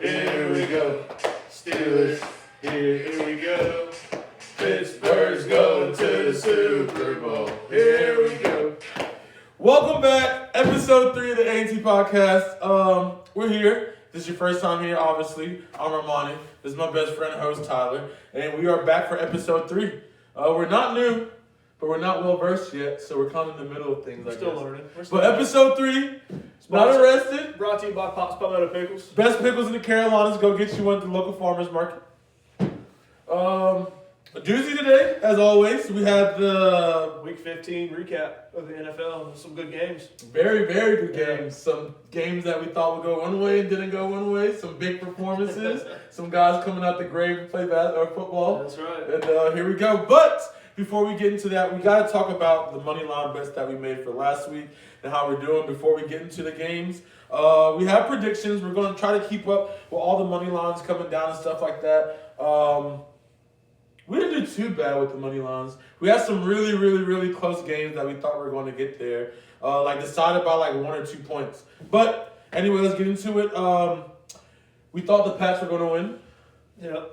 Here we go. Steelers. Here we go. Pittsburgh's going to the Super Bowl. Here we go. Welcome back. Episode 3 of the A&T Podcast. We're here. This is your first time here, obviously. I'm Armani. This is my best friend and host, Tyler. And we are back for episode 3. We're not new, but we're not well versed yet, so we're kind of in the middle of things. We're still learning. But episode 3, not arrested. Brought to you by Pop's Palmetto Pickles. Best pickles in the Carolinas. Go get you one at the local farmers market. A doozy today, as always. We had the Week 15 recap of the NFL. Some good games. Very, very good games. Some games that we thought would go one way and didn't go one way. Some big performances. Some guys coming out the grave and play football. That's right. And here we go. But before we get into that, we got to talk about the money line bets that we made for last week and how we're doing before we get into the games. We have predictions. We're going to try to keep up with all the money lines coming down and stuff like that. We didn't do too bad with the money lines. We had some really, really, really close games that we thought we were going to get there. Decided by 1 or 2 points. But anyway, let's get into it. We thought the Pats were going to win. Yeah.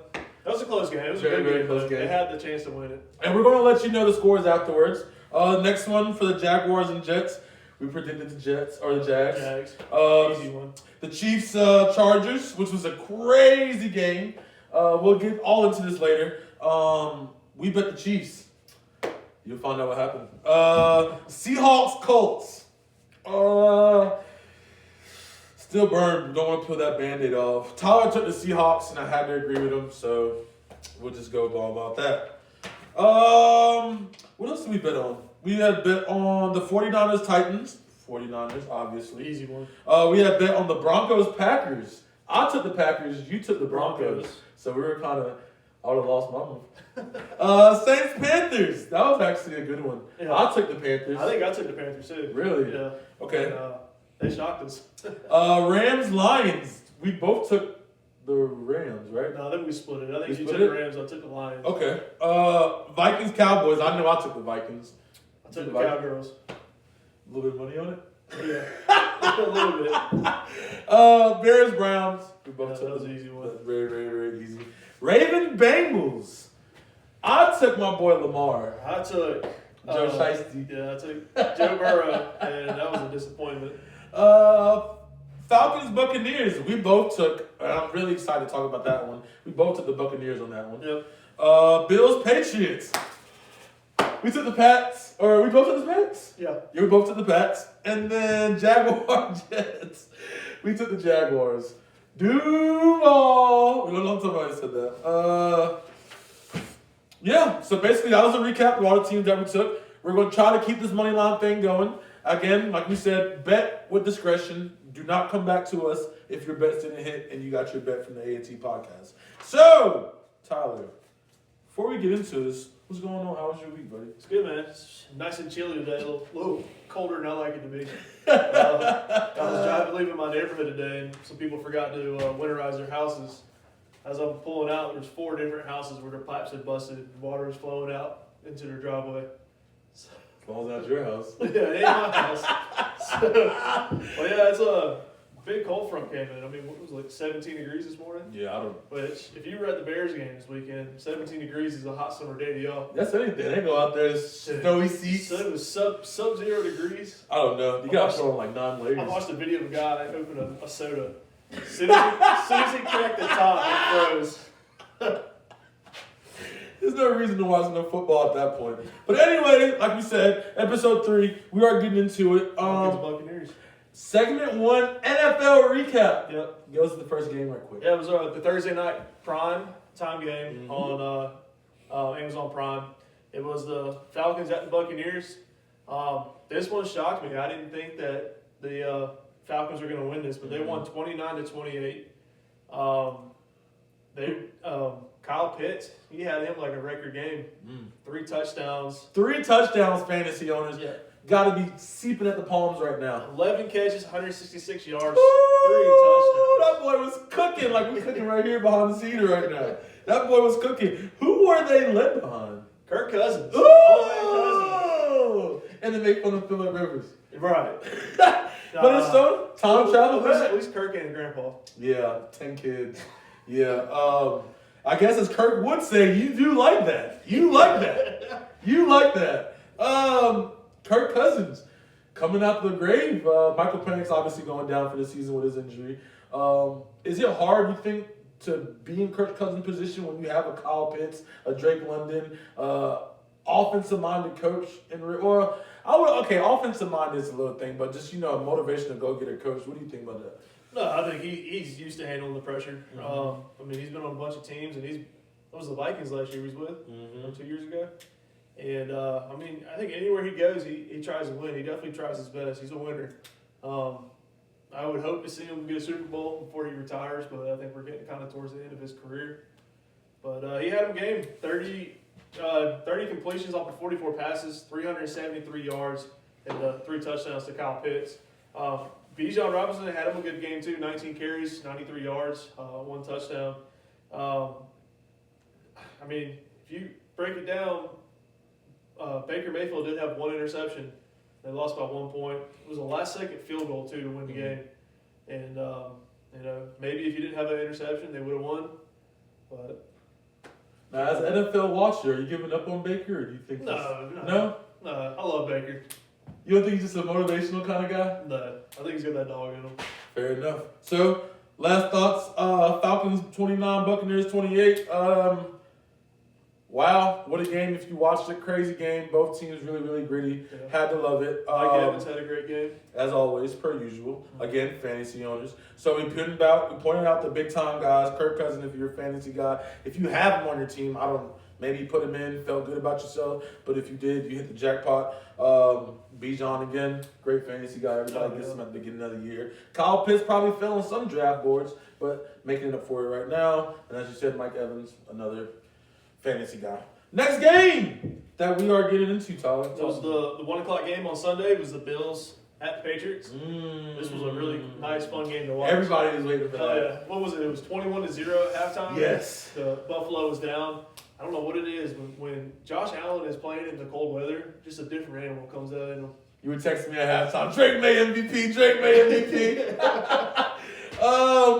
That was a close game. It was Very, a good very game. close game. They had the chance to win it. And we're going to let you know the scores afterwards. Next one for the Jaguars and Jets. We predicted the Jets or the Jags. Easy one. The Chiefs Chargers, which was a crazy game. We'll get all into this later. We bet the Chiefs. You'll find out what happened. Seahawks Colts. Still burned. Don't want to peel that Band-Aid off. Tyler took the Seahawks, and I had to agree with him, so we'll just go all about that. What else did we bet on? We had bet on the 49ers Titans. 49ers, obviously. Easy one. We had bet on the Broncos Packers. I took the Packers. You took the Broncos. So we were kind of... I would have lost my move. Saints Panthers. That was actually a good one. Yeah. I took the Panthers. I think I took the Panthers too. Really? Yeah. Okay. And, they shocked us. Rams Lions. We both took the Rams, right? No, I think we split it. I think We you split took it? the Rams. I took the Lions. Okay. Vikings Cowboys. I know I took the Vikings. I took the Vikings. Cowgirls. A little bit of money on it. Yeah. A little bit. Bears Browns. We both Yeah, took that was them. an easy one. That's very, very, very easy. Raven Bengals. I took my boy Lamar. I took Joe Shiesty. Yeah, I took Joe Burrow, and that was a disappointment. Falcons Buccaneers. We both took. And I'm really excited to talk about that one. We both took the Buccaneers on that one. Yep. Bills Patriots. We took the Pats. Or we both took the Pats? Yeah. Yeah, we both took the Pats. And then Jaguar Jets. We took the Jaguars. Duval. We don't know if somebody said that. Yeah, so basically that was a recap of all the teams that we took. We're going to try to keep this money line thing going. Again, like we said, bet with discretion. Do not come back to us if your bets didn't hit and you got your bet from the A&T Podcast. So, Tyler, before we get into this, what's going on? How was your week, buddy? It's good, man. It's nice and chilly today. A little colder than I like it to be. I was leaving my neighborhood today, and some people forgot to winterize their houses. As I'm pulling out, there's 4 different houses where their pipes had busted. Water was flowing out into their driveway. As long as that's your house. Yeah, it ain't my house. Well, yeah, it's a big cold front came in. I mean, what was it, like 17 degrees this morning? Yeah, I don't. Which, if you were at the Bears game this weekend, 17 degrees is a hot summer day to y'all. That's anything. They go out there, snowy seats. So it was sub-0 degrees. I don't know. You got to throw on like 9 layers. I watched a video of a guy that opened a soda. As soon as he cracked the top, it froze. There's no reason to watch no football at that point. But anyway, like we said, episode 3, we are getting into it. Buccaneers. Segment 1, NFL recap. Yep. Goes to the first game right quick. Yeah, it was the Thursday night prime time game on Amazon Prime. It was the Falcons at the Buccaneers. This one shocked me. I didn't think that the Falcons were going to win this, but they won 29-28. Kyle Pitts, he had him like a record game. 3 touchdowns. 3 touchdowns, fantasy owners. Yeah. Got to be seeping at the palms right now. 11 catches, 166 yards, 3 Ooh, touchdowns. that boy was cooking like we're cooking right here behind the cedar right now. That boy was cooking. Who were they led behind? Kirk Cousins. Ooh! And they make fun of Phillip Rivers. Right. But it's so time travel. At least Kirk and Grandpa. Yeah, 10 kids. Yeah. I guess as Kirk would say, you do like that. You like that. You like that. Kirk Cousins coming out the grave. Michael Penix obviously going down for the season with his injury. Is it hard, you think, to be in Kirk Cousins' position when you have a Kyle Pitts, a Drake London, offensive-minded coach? Offensive-minded is a little thing, but just, a motivational go-getter coach. What do you think about that? No, I think he's used to handling the pressure. Mm-hmm. He's been on a bunch of teams, and that was the Vikings last year he was with, Mm-hmm. 2 years ago. And, I think anywhere he goes, he tries to win. He definitely tries his best. He's a winner. I would hope to see him get a Super Bowl before he retires, but I think we're getting kind of towards the end of his career. But he had him game 30 completions off of 44 passes, 373 yards, and 3 touchdowns to Kyle Pitts. Bijan Robinson had him a good game too, 19 carries, 93 yards, 1 touchdown. If you break it down, Baker Mayfield did have 1 interception. They lost by 1 point. It was a last-second field goal too to win the game. And maybe if you didn't have that interception, they would have won. But now, as an NFL watcher, are you giving up on Baker, or do you think no, I love Baker. You don't think he's just a motivational kind of guy? No, I think he's got that dog in him. Fair enough. So, last thoughts. Falcons 29, Buccaneers 28. Wow, what a game. If you watched it, crazy game. Both teams really, really gritty. Yeah. Had to love it. Mike Evans had a great game. As always, per usual. Again, fantasy owners. So we pointed out the big time guys. Kirk Cousins, if you're a fantasy guy. If you have him on your team, maybe put him in, felt good about yourself. But if you did, you hit the jackpot. Bijan again, great fantasy guy. Everybody gets him at the beginning of the year. Kyle Pitts probably fell on some draft boards, but making it up for you right now. And as you said, Mike Evans, another fantasy guy. Next game that we are getting into, Tyler. It was the 1 o'clock game on Sunday. Was the Bills at the Patriots. This was a really nice, fun game to watch. Everybody was waiting for that. Yeah. What was it? It was 21-0 at halftime. Yes. The Buffalo was down. I don't know what it is when Josh Allen is playing in the cold weather. Just a different animal comes out in him. You were texting me at halftime. Drake May MVP. Drake May MVP.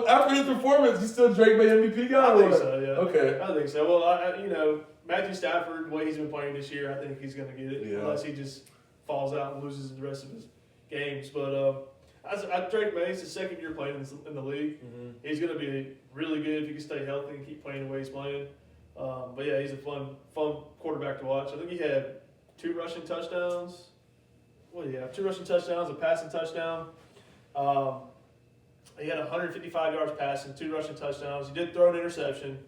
After his performance, you still Drake May MVP guy? I think so. Yeah. Okay. I think so. Well, Matthew Stafford, the way he's been playing this year, I think he's going to get it unless he just falls out and loses the rest of his games. But Drake May is the second year playing in the league. Mm-hmm. He's going to be really good if he can stay healthy and keep playing the way he's playing. But yeah, he's a fun quarterback to watch. I think he had 2 rushing touchdowns. What do you have? 2 rushing touchdowns, a passing touchdown. He had 155 yards passing, 2 rushing touchdowns. He did throw an interception.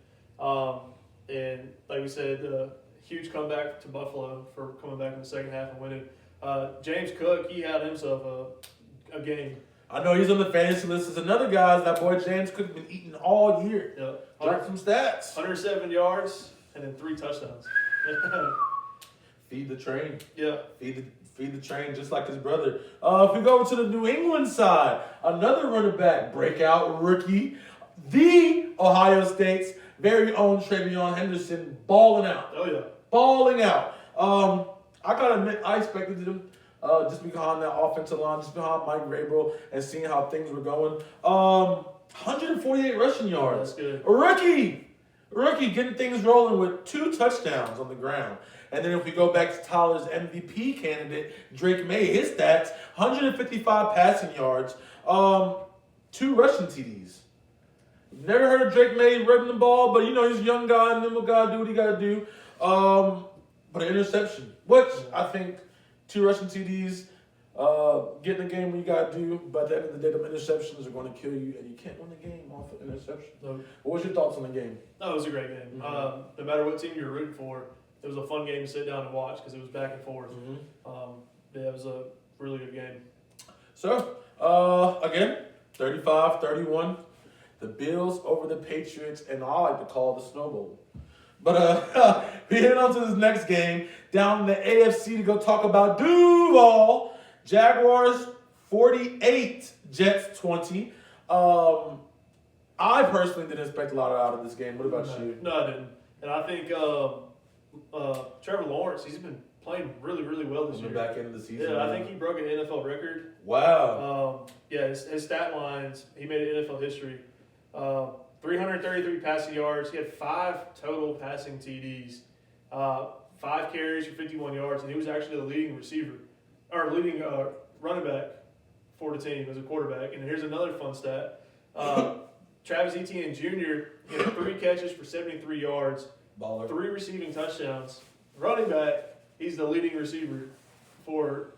And like we said, huge comeback to Buffalo for coming back in the second half and winning. James Cook, he had himself a game. I know he's on the fantasy list. There's another guy, that boy James Cook, been eating all year. Yep. Drop some stats. 107 yards and then 3 touchdowns. Feed the train. Yeah. Feed the train just like his brother. If we go over to the New England side, another running back, breakout rookie, the Ohio State's very own TreVeyon Henderson, balling out. Oh, yeah. Balling out. I got to admit, I expected him just behind that offensive line, just behind Mike Vrabel, and seeing how things were going. 148 rushing yards. That's good. A rookie getting things rolling with 2 touchdowns on the ground. And then if we go back to Tyler's MVP candidate, Drake May, his stats, 155 passing yards, 2 rushing TDs. Never heard of Drake May running the ball, but he's a young guy, nimble guy, do what he got to do. But an interception, which I think 2 rushing TDs, getting the game when you got to do, but at the end of the day, the interceptions are going to kill you, and you can't win the game off of interception. No. What was your thoughts on the game? No, it was a great game. Mm-hmm. No matter what team you're rooting for, it was a fun game to sit down and watch because it was back and forth. Mm-hmm. It was a really good game. So, again, 35-31. The Bills over the Patriots, and I like to call it the Snow Bowl. But we head on to this next game down in the AFC to go talk about Duval. Jaguars 48, Jets 20. I personally didn't expect a lot out of this game. What about you? No, I didn't. And I think Trevor Lawrence, he's been playing really, really well this On the year. back end of the season. Yeah, I think he broke an NFL record. Wow. Yeah, his stat lines, he made it NFL history. 333 passing yards. He had 5 total passing TDs, 5 carries for 51 yards, and he was actually the leading running back for the team as a quarterback. And here's another fun stat. Travis Etienne Jr. had 3 catches for 73 yards, Baller. 3 receiving touchdowns. Running back, he's the leading receiver for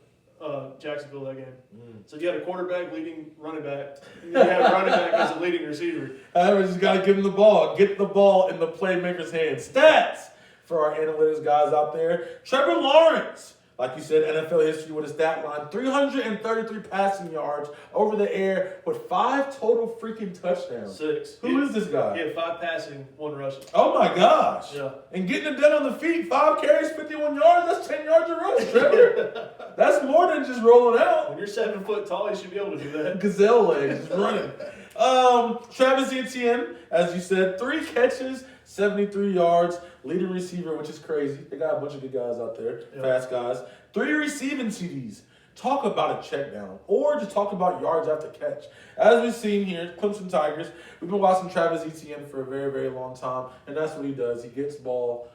Jacksonville that game. So you had a quarterback leading running back, and you had a running back as a leading receiver. However, just got to give him the ball. Get the ball in the playmaker's hands. Stats for our analytics guys out there. Trevor Lawrence, like you said, NFL history with a stat line, 333 passing yards over the air with 5 total freaking touchdowns. 6. Who is this guy? He had 5 passing, 1 rushing. Oh my gosh. Yeah. And getting it done on the feet, 5 carries, 51 yards, that's 10 yards a rush, Trevor. That's more than just rolling out. When you're 7 foot tall, you should be able to do that. Gazelle legs, just running. Travis Etienne, as you said, 3 catches, 73 yards, leading receiver, which is crazy. They got a bunch of good guys out there, fast guys. 3 receiving TDs. Talk about a check down, or just talk about yards after catch. As we've seen here, Clemson Tigers, we've been watching Travis Etienne for a very, very long time, and that's what he does. He gets ball.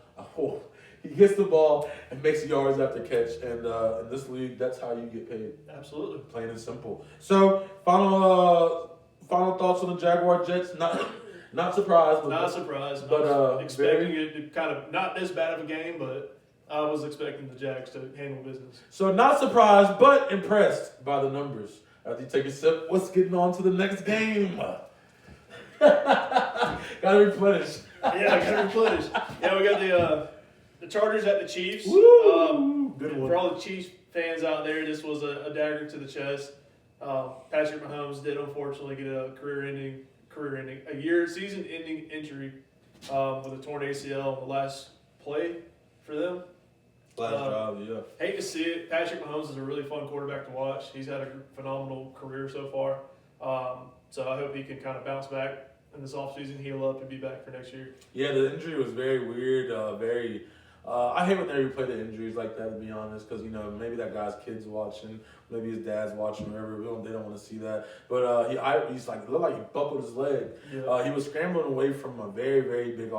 He gets the ball and makes yards after catch, and in this league, that's how you get paid. Absolutely. Plain and simple. So, final thoughts on the Jaguar Jets. Not surprised. Not surprised. But I was expecting it to kind of not this bad of a game, but I was expecting the Jags to handle business. So not surprised, but impressed by the numbers. After you take a sip, what's getting on to the next game? Gotta replenish. Yeah, gotta replenish. Yeah, we got the Chargers at the Chiefs. Woo! Good one. For all the Chiefs fans out there, this was a dagger to the chest. Patrick Mahomes did unfortunately get a season-ending injury with a torn ACL on the last play for them. Last job, yeah. Hate to see it. Patrick Mahomes is a really fun quarterback to watch. He's had a phenomenal career so far. So I hope he can kind of bounce back in this offseason, heal up, and be back for next year. Yeah, the injury was very weird. I hate when they replay the injuries like that, to be honest, because, maybe that guy's kid's watching, maybe his dad's watching, whatever. They don't want to see that. But he's like, it looked like he buckled his leg. Yeah. He was scrambling away from a very, very big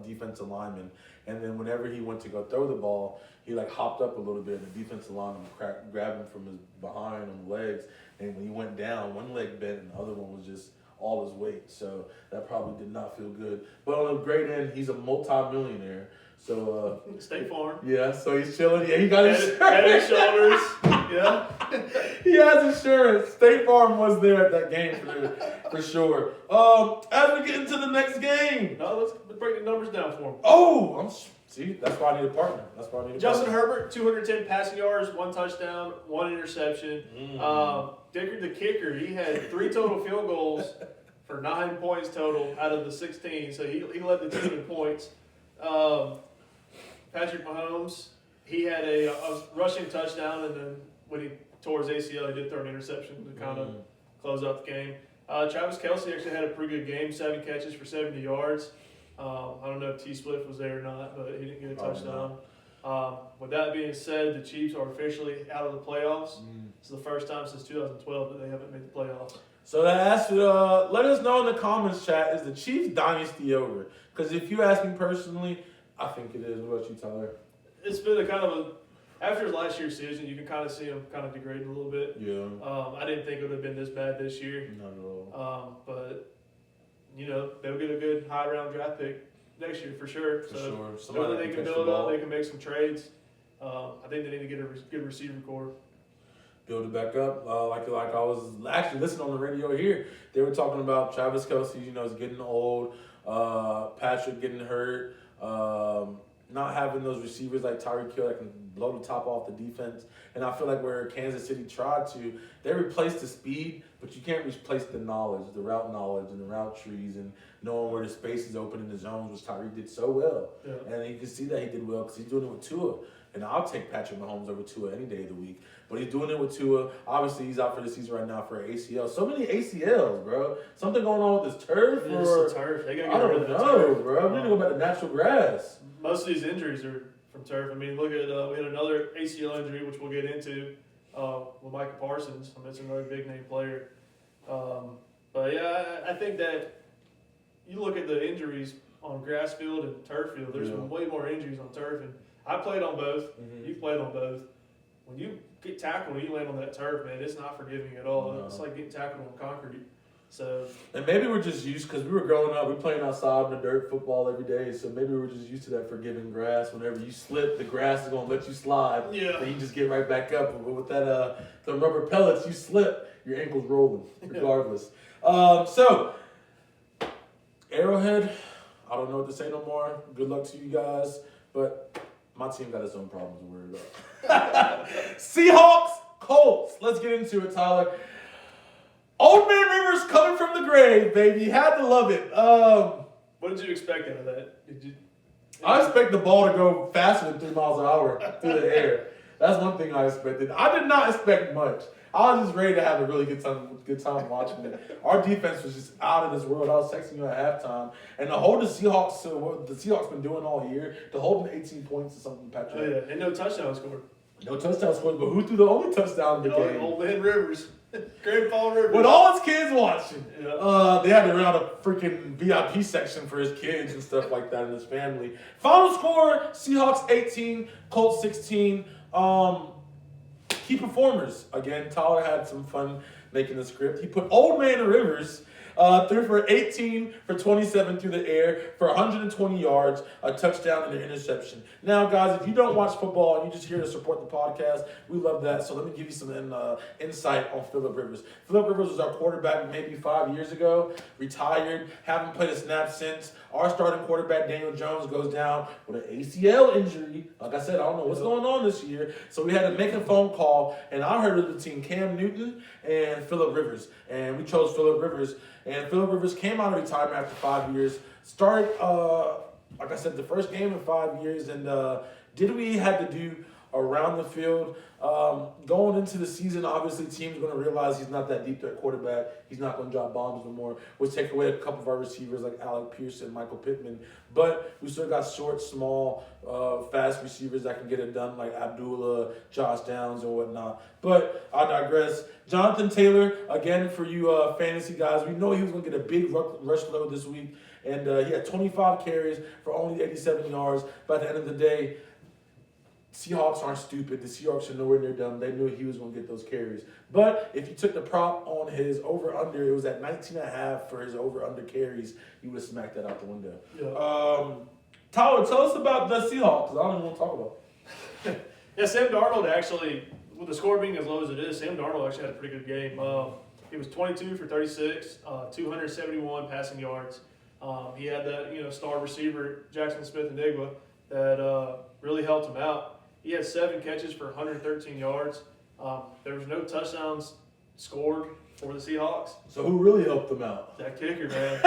defensive lineman. And then whenever he went to go throw the ball, he hopped up a little bit, and the defensive lineman grabbed him from his behind on the legs. And when he went down, one leg bent and the other one was just all his weight. So that probably did not feel good. But on the great end, he's a multi-millionaire. So State Farm. yeah, so he's chilling. Yeah, he got insurance. Head and shoulders. Yeah. He has insurance. State Farm was there at that game for sure. As we get into the next game. No, let's break the numbers down for him. Oh, see, that's why I need a partner. Justin Herbert, 210 passing yards, 1 touchdown, 1 interception. Dicker the kicker, he had 3 total field goals for 9 points total out of the 16. So he led the team in points. Patrick Mahomes, he had a rushing touchdown, and then when he tore his ACL, he did throw an interception to kind of close out the game. Travis Kelce actually had a pretty good game, 7 catches for 70 yards. I don't know if T. Swift was there or not, but he didn't get a touchdown. With that being said, the Chiefs are officially out of the playoffs. It's the first time since 2012 that they haven't made the playoffs. So let us know in the comments chat, is the Chiefs dynasty over? Because if you ask me personally, I think it is. What about you, Tyler? It's been after last year's season, you can kind of see them kind of degrade a little bit. Yeah. I didn't think it would have been this bad this year. Not at all. But they'll get a good high round draft pick next year for sure. Somebody they can build up, they can make some trades. I think they need to get a good receiver core. Build it back up. Like I was actually listening on the radio here. They were talking about Travis Kelce, is getting old. Patrick getting hurt. Not having those receivers like Tyreek Hill that can blow the top off the defense. And I feel like where Kansas City tried to, they replaced the speed, but you can't replace the knowledge, the route knowledge and the route trees and knowing where the space is open in the zones, which Tyreek did so well. Yeah. And you can see that he did well because he's doing it with Tua. And I'll take Patrick Mahomes over Tua any day of the week. But he's doing it with Tua. Obviously, he's out for the season right now for an ACL. So many ACLs, bro. Something going on with this turf? It's the turf. They gotta I don't know, bro. We need to go back to natural grass. Most of these injuries are from turf. I mean, look at we had another ACL injury, which we'll get into with Micah Parsons. I mean, it's another big name player. But yeah, I think that you look at the injuries on grass field and turf field. There's way more injuries on turf, and I played on both. You've played on both. When you get tackled and you land on that turf, man, it's not forgiving at all. No. It's like getting tackled on concrete. So, and maybe we're just used because we were growing up, we playing outside in the dirt football every day. So maybe we're just used to that forgiving grass. Whenever you slip, the grass is gonna let you slide. Yeah. And you just get right back up. But with that, the rubber pellets, you slip, your ankle's rolling, regardless. So Arrowhead, I don't know what to say no more. Good luck to you guys, but my team got its own problems to worry about. Seahawks, Colts. Let's get into it, Tyler. Old Man Rivers coming from the grave, baby. Had to love it. what did you expect out of that? Did you? I expect the ball to go faster than 3 miles an hour through the air. That's one thing I expected. I did not expect much. I was just ready to have a really good time watching it. Our defense was just out of this world. I was texting you at halftime, and to hold the Seahawks to what the Seahawks been doing all year, to hold them 18 points is something, Patrick. Oh yeah, and no touchdown scored. No touchdown scored, but who threw the only touchdown in the game? Old Man Rivers, Grandpa Rivers. With all his kids watching. Yeah. They had to rent out a freaking VIP section for his kids and stuff like that and his family. Final score, Seahawks 18, Colts 16. Key performers. Again, Tyler had some fun making the script. He put Old Man Rivers threw for 18 for 27 through the air for 120 yards, a touchdown and an interception. Now, guys, if you don't watch football and you're just here to support the podcast, we love that. So let me give you some insight on Phillip Rivers. Phillip Rivers was our quarterback maybe 5 years ago, retired, haven't played a snap since. Our starting quarterback, Daniel Jones, goes down with an ACL injury. Like I said, I don't know what's going on this year. So we had to make a phone call, and I heard it was between Cam Newton and Phillip Rivers. And we chose Phillip Rivers. And Phillip Rivers came out of retirement after 5 years. Started, like I said, the first game in 5 years. And did what he had to do around the field. Going into the season, obviously, teams are going to realize he's not that deep threat quarterback. He's not going to drop bombs no more, which take away a couple of our receivers like Alec Pearson, Michael Pittman. But we still got short, small, fast receivers that can get it done, like Abdullah, Josh Downs, and whatnot. But I digress. Jonathan Taylor, again, for you fantasy guys, we know he was going to get a big rush load this week. And he had 25 carries for only 87 yards. By the end of the day, Seahawks aren't stupid. The Seahawks are nowhere near dumb. They knew he was going to get those carries. But if you took the prop on his over-under, it was at 19.5 for his over-under carries. You would have smacked that out the window. Yeah. Tyler, tell us about the Seahawks, because I don't even want to talk about it. Yeah, Sam Darnold actually, with the score being as low as it is, Sam Darnold actually had a pretty good game. He was 22 for 36, 271 passing yards. He had that star receiver, Jackson Smith-Njigba, that really helped him out. He had 7 catches for 113 yards. There was no touchdowns scored for the Seahawks. So who really helped them out? That kicker, man.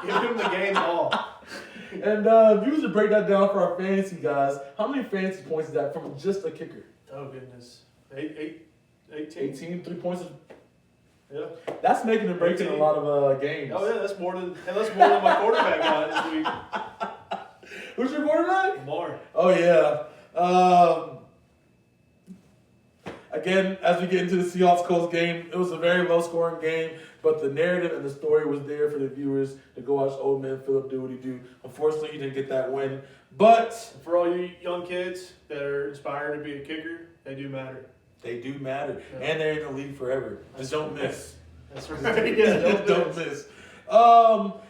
Give him the game ball. And if you was to break that down for our fantasy guys, how many fantasy points is that from just a kicker? Oh, goodness. 18? 18, 3 points. Yeah. That's making and breaking 18. a lot of games. Oh, yeah, that's more than my quarterback got this week. Who's your quarterback? Lamar. Oh, yeah. Again, as we get into the Seahawks-Colts game, it was a very low-scoring game, but the narrative and the story was there for the viewers to go watch old man Phillip do what he do. Unfortunately, he didn't get that win, but For all you young kids that are inspired to be a kicker, they do matter. they do matter, Yeah. and they're in the league forever. Just don't miss. That's right. Yeah, Don't miss.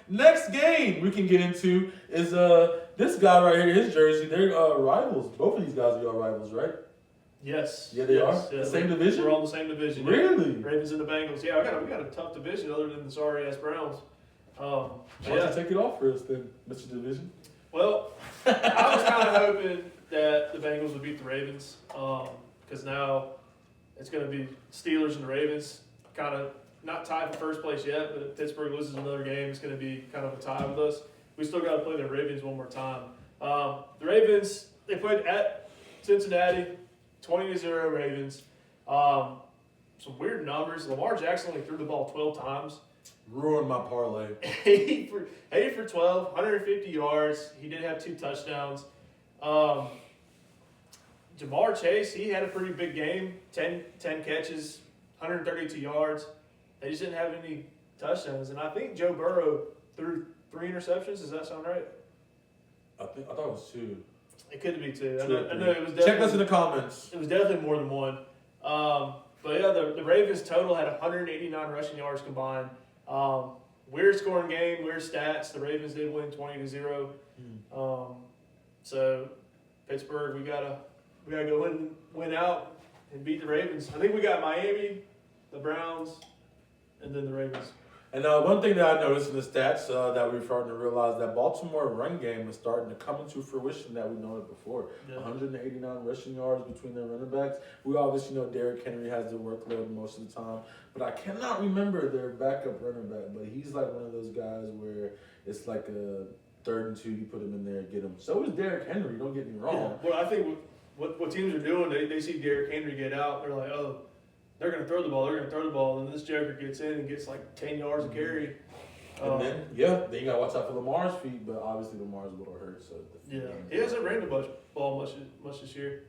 Next game we can get into is this guy right here, his jersey. They're rivals. Both of these guys are your rivals, right? Yes. Yeah, they are? Yeah, The same division? We're all in the same division. yeah. Really? Ravens and the Bengals. Yeah, we got a tough division other than the sorry ass Browns. Why don't Yeah. you take it off for us then, Mr. Division? Well, I was kind of hoping that the Bengals would beat the Ravens because now it's going to be Steelers and the Ravens, kind of not tied for first place yet, but if Pittsburgh loses another game, it's going to be kind of a tie with us. We still got to play the Ravens one more time. The Ravens, they played at Cincinnati, 20-0 Ravens. Some weird numbers. Lamar Jackson only threw the ball 12 times. Ruined my parlay. 80 for 12, 150 yards. He did have 2 touchdowns. Jamar Chase, he had a pretty big game. 10 catches, 132 yards. They just didn't have any touchdowns. And I think Joe Burrow threw 3 interceptions. Does that sound right? I thought it was 2. It could be 2. I 2 or know 3. it was definitely, Check us in the comments. it was definitely more than 1. But yeah, the Ravens total had 189 rushing yards combined. Weird scoring game, weird stats. The Ravens did win 20-0. So Pittsburgh, we gotta go win out and beat the Ravens. I think we got Miami, the Browns, and then the Ravens. And one thing that I noticed in the stats that we're starting to realize that Baltimore run game is starting to come into fruition that we noted before. Yeah. 189 rushing yards between their running backs. We obviously know Derrick Henry has the workload most of the time, but I cannot remember their backup running back. But he's like one of those guys where it's like a 3rd and 2, you put him in there and get him. So is Derrick Henry. Don't get me wrong. Yeah. Well, I think what teams are doing, they see Derrick Henry get out, they're like, oh, they're going to throw the ball, and this joker gets in and gets like 10 yards a carry. And then you got to watch out for Lamar's feet, but obviously Lamar's a little hurt. So Yeah, he hasn't ran the ball much this year.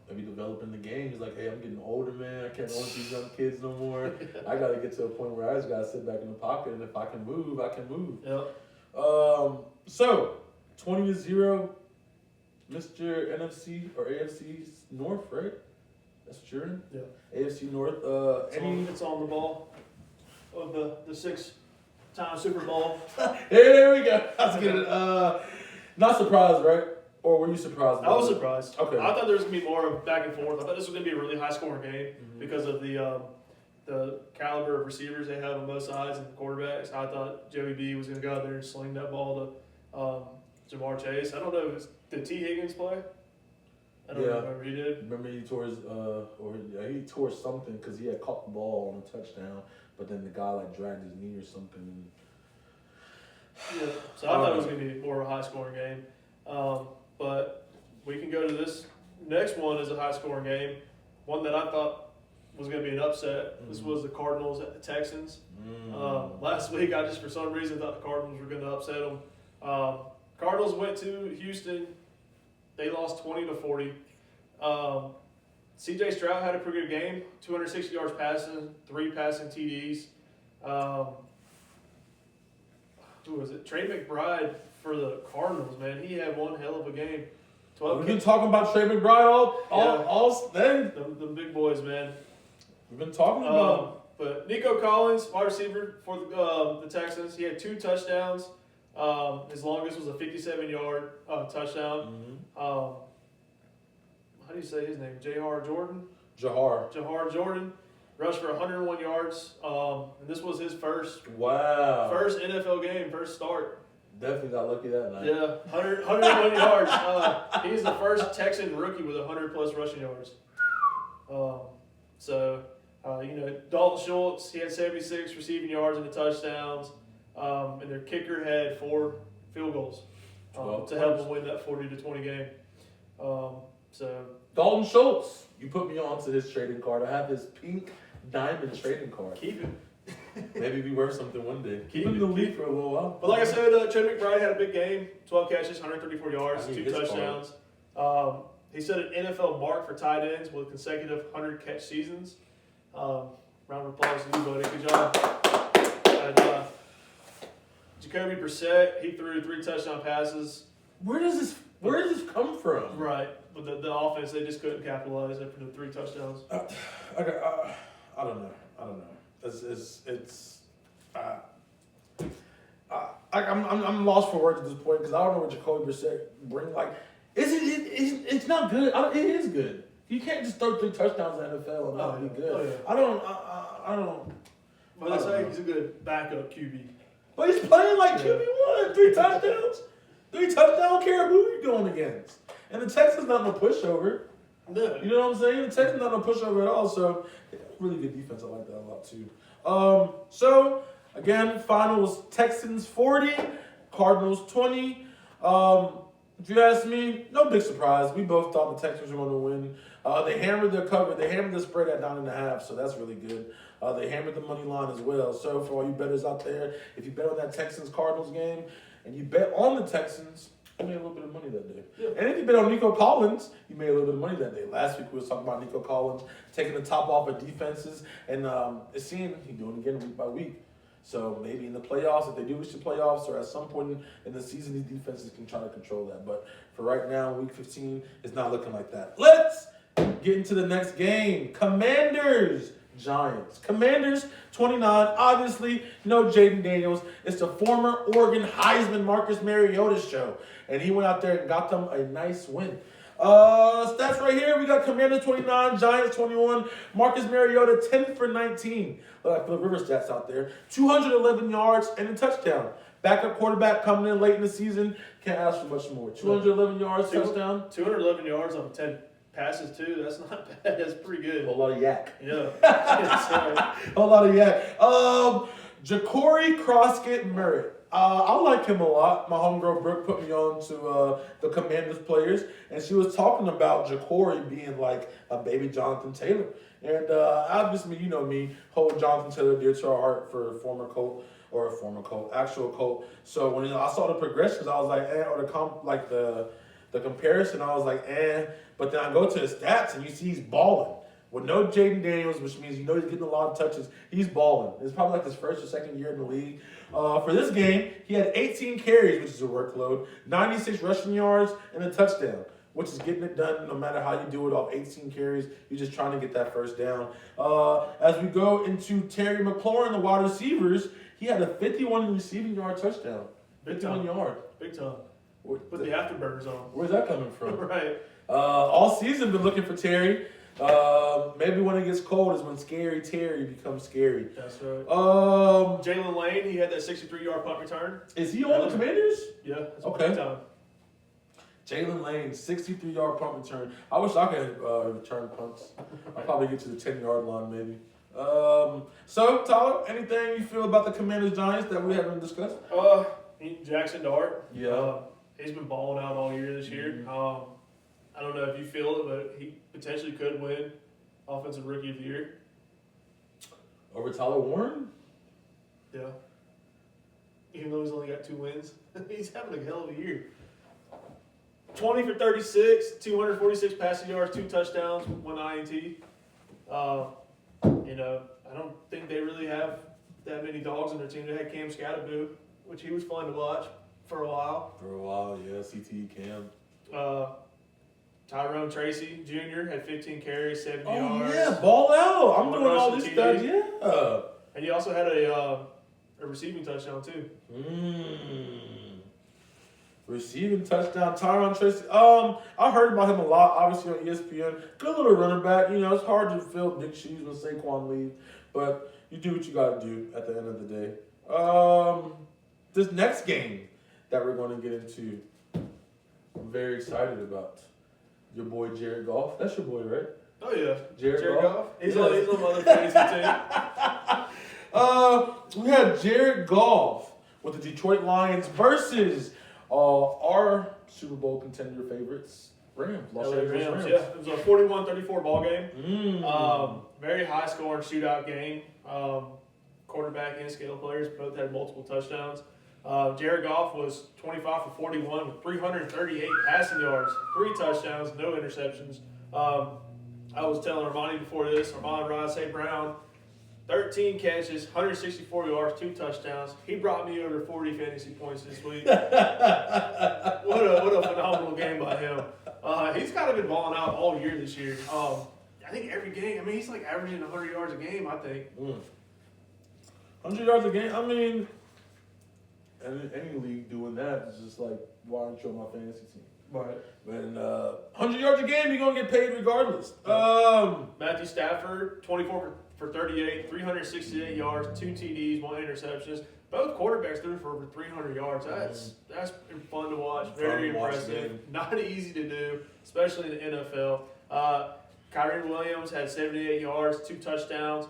Maybe developing the game. He's like, hey, I'm getting older, man. I can't run with these young kids no more. I got to get to a point where I just got to sit back in the pocket, and if I can move, I can move. Yep. So 20-0, Mr. NFC or AFC North, right? That's what you're in? Yeah. AFC North. It's on the ball of the 6-time Super Bowl. There we go. That's good. Not surprised, right? Or were you surprised? I was surprised. Okay. I thought there was going to be more of back and forth. I thought this was going to be a really high-scoring game because of the caliber of receivers they have on both sides and the quarterbacks. I thought Joey B was going to go out there and sling that ball to Jamar Chase. I don't know did T. Higgins play? I don't remember. He did. Remember he tore his he tore something because he had caught the ball on a touchdown, but then the guy like dragged his knee or something. Yeah. So I thought it was going to be more of a high-scoring game. But we can go to this next one as a high-scoring game. One that I thought was going to be an upset. This was the Cardinals at the Texans. Last week, I just for some reason thought the Cardinals were going to upset them. Cardinals went to Houston. They lost 20-40. C.J. Stroud had a pretty good game. 260 yards passing, 3 passing TDs. Who was it? Trey McBride for the Cardinals, man. He had one hell of a game. We've been talking about Trey McBride all day. The big boys, man. We've been talking about But Nico Collins, wide receiver for the Texans, he had 2 touchdowns. His longest was a 57-yard touchdown. How do you say his name? Jahar Jordan rushed for 101 yards. And this was his first NFL game, first start. Definitely got lucky that night. Yeah, 101 yards. He's the first Texan rookie with 100-plus rushing yards. Dalton Schultz, he had 76 receiving yards and the touchdowns. And their kicker had 4 field goals to help them win that 40-20 game. Dalton Schultz, you put me on to his trading card. I have his pink diamond trading card. Keep it. Maybe be worth something one day. Keep Keep him in the it. league for a little while. But like I said, Trey McBride had a big game. 12 catches, 134 yards, 2 touchdowns. He set an NFL mark for tight ends with consecutive 100-catch seasons. Round of applause to you, buddy. Good job. And, Jacoby Brissett, he threw 3 touchdown passes. Where does this come from? Right. But the offense, they just couldn't capitalize after the 3 touchdowns. I don't know. I'm lost for words at this point because I don't know what Jacoby Brissett bring. Like, it's not good. It is good. You can't just throw 3 touchdowns in the NFL and not be good. Oh, yeah. I don't. But let's say he's a good backup QB. But he's playing like QB1, 3 touchdowns. 3 touchdowns, care who you're going against. And the Texans not no pushover. No. You know what I'm saying? The Texans not no pushover at all. So, really good defense. I like that a lot too. So, again, final was Texans 40, Cardinals 20. If you ask me, no big surprise. We both thought the Texans were going to win. They hammered their cover. They hammered the spread at 9.5, so that's really good. They hammered the money line as well. So for all you bettors out there, if you bet on that Texans-Cardinals game and you bet on the Texans, You made a little bit of money that day. Yeah. And if you bet on Nico Collins, you made a little bit of money that day. Last week we was talking about Nico Collins taking the top off of defenses, and it seemed he's doing it again week by week. So maybe in the playoffs, if they do reach the playoffs, or at some point in the season, these defenses can try to control that. But for right now, week 15, it's not looking like that. Let's get into the next game. Commanders, Giants. Commanders, 29. Obviously, no Jaden Daniels. It's the former Oregon Heisman Marcus Mariota show. And he went out there and got them a nice win. Stats right here. We got Commanders 29, Giants 21. Marcus Mariota 10 for 19. Like the River stats out there. 211 yards and a touchdown. Backup quarterback coming in late in the season. Can't ask for much more. 211 yards, touchdown. 211 yards on 10 passes too. That's not bad. That's pretty good. A whole lot of yak. Yeah. A lot of yak. Ja'Cory Croskett Merritt. I like him a lot. My homegirl Brooke put me on to the Commanders players, and she was talking about Ja'Cory being like a baby Jonathan Taylor. And obviously, you know me, hold Jonathan Taylor dear to our heart for actual Colt. So when I saw the progressions, I was like, or the comparison, I was like, But then I go to the stats, and you see he's balling. With no Jaden Daniels, which means you know he's getting a lot of touches, he's balling. It's probably like his first or second year in the league. For this game, he had 18 carries, which is a workload, 96 rushing yards, and a touchdown, which is getting it done no matter how you do it off 18 carries. You're just trying to get that first down. As we go into Terry McLaurin, the wide receivers, he had a 51 receiving yard touchdown. 51 yard. Big time. Put the afterburners on. Where's that coming from? Right. All season been looking for Terry. Maybe when it gets cold is when Scary Terry becomes scary. That's right. Jalen Lane, he had that 63-yard punt return. Is he on the Commanders? Yeah. That's okay. Big time. Jalen Lane, 63-yard punt return. I wish I could return punts. I'll probably get to the 10-yard line maybe. So, Tyler, anything you feel about the Commanders Giants that we haven't discussed? Jackson Dart. Yeah. He's been balling out all year this year. Mm-hmm. I don't know if you feel it, but he potentially could win Offensive Rookie of the Year. Over Tyler Warren? Yeah. Even though he's only got 2 wins, he's having a hell of a year. 20 for 36, 246 passing yards, 2 touchdowns, 1 INT. I don't think they really have that many dogs on their team. They had Cam Scatterboo, which he was fun to watch for a while. Yeah, CTE Cam. Tyrone Tracy Jr. had 15 carries, 70 yards. Oh, yeah, ball out. I'm One doing all rushing this TD. stuff, yeah. And he also had a receiving touchdown, too. Receiving touchdown, Tyrone Tracy. I heard about him a lot, obviously on ESPN. Good little running back. You know, it's hard to fill big shoes when Saquon leaves, but you do what you got to do at the end of the day. This next game that we're going to get into, I'm very excited about. Your boy Jared Goff. That's your boy, right? Oh, yeah. Jared Goff? He's on my other fantasy team. We had Jared Goff with the Detroit Lions versus our Super Bowl contender favorites, Rams. Los Angeles Rams. Yeah, it was a 41-34 ball game. Very high scoring shootout game. Quarterback and skill players both had multiple touchdowns. Jared Goff was 25 for 41 with 338 passing yards, 3 touchdowns, no interceptions. I was telling Armani before this, Armani St. Brown, 13 catches, 164 yards, 2 touchdowns. He brought me over 40 fantasy points this week. What a phenomenal game by him. He's kind of been balling out all year this year. I think every game, he's like averaging 100 yards a game, I think. 100 yards a game? I mean, any league doing that is just like, why aren't you on my fantasy team? Right. And 100 yards a game, you're going to get paid regardless. Matthew Stafford, 24 for 38, 368 yards, 2 TDs, 1 interceptions. Both quarterbacks threw for over 300 yards. That's fun to watch. Very impressive. Not easy to do, especially in the NFL. Kyrie Williams had 78 yards, 2 touchdowns.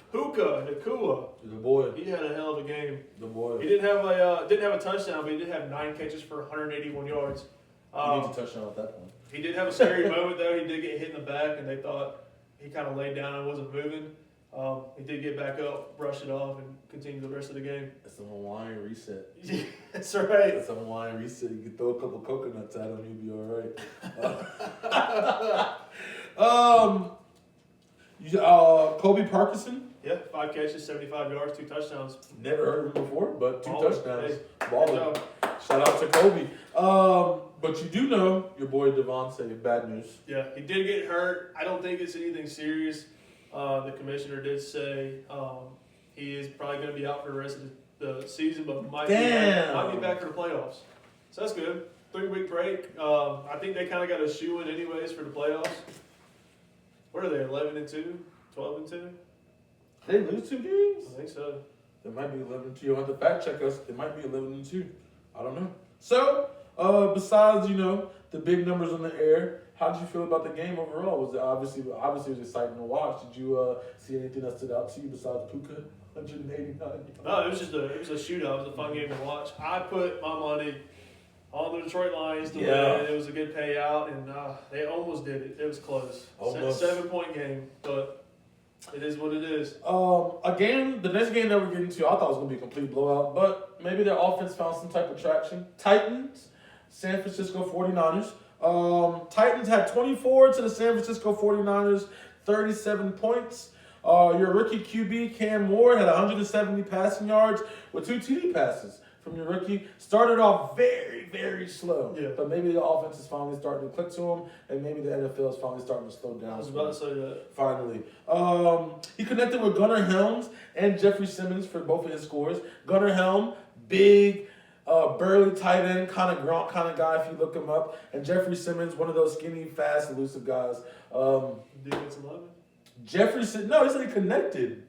Puka Nacua, the boy, he had a hell of a game. The boy. He didn't have a touchdown, but he did have 9 catches for 181 yards. He needs a touchdown at that point. He did have a scary moment though. He did get hit in the back, and they thought he kind of laid down and wasn't moving. He did get back up, brushed it off, and continued the rest of the game. It's the Hawaiian reset. That's right. Get some wine reset. You can throw a couple coconuts at him, you'll be all right. Kobe Parkinson. Yeah, 5 catches, 75 yards, 2 touchdowns. Never heard of him before, but 2 Baller. touchdowns. Hey, Baller. good job. Shout out to Kobe. But you do know your boy Devontae, bad news. Yeah, he did get hurt. I don't think it's anything serious. The commissioner did say he is probably going to be out for the rest of the season, but might be back for the playoffs. So that's good. 3-week break. I think they kind of got a shoe in anyways for the playoffs. What are they? 11-2, 12-2? They lose 2 games. I think so. They might be 11-2. You'll have to fact check us. They might be 11-2. I don't know. So, besides the big numbers on the air, how did you feel about the game overall? Was it obviously it was exciting to watch? Did you see anything that stood out to you besides Puka 189 yards? No, it was a shootout. It was a fun game to watch. I put my money on the Detroit Lions to win. It was a good payout, and they almost did it. It was close. Almost. 7-point game, but it is what it is. The next game that we're getting to, I thought it was going to be a complete blowout, but maybe their offense found some type of traction. Titans, San Francisco 49ers. Titans had 24 to the San Francisco 49ers, 37 points. Your rookie QB, Cam Ward, had 170 passing yards with 2 TD passes from your rookie. Started off very, very slow. Yeah. But maybe the offense is finally starting to click to him, and maybe the NFL is finally starting to slow down. I was about to say that. Finally. He connected with Gunnar Helms and Jeffrey Simmons for both of his scores. Gunnar Helm, big, burly tight end, kind of Gronk kind of guy if you look him up. And Jeffrey Simmons, one of those skinny, fast, elusive guys. Defensive lineman? Jeffrey Simmons, no, he said he connected.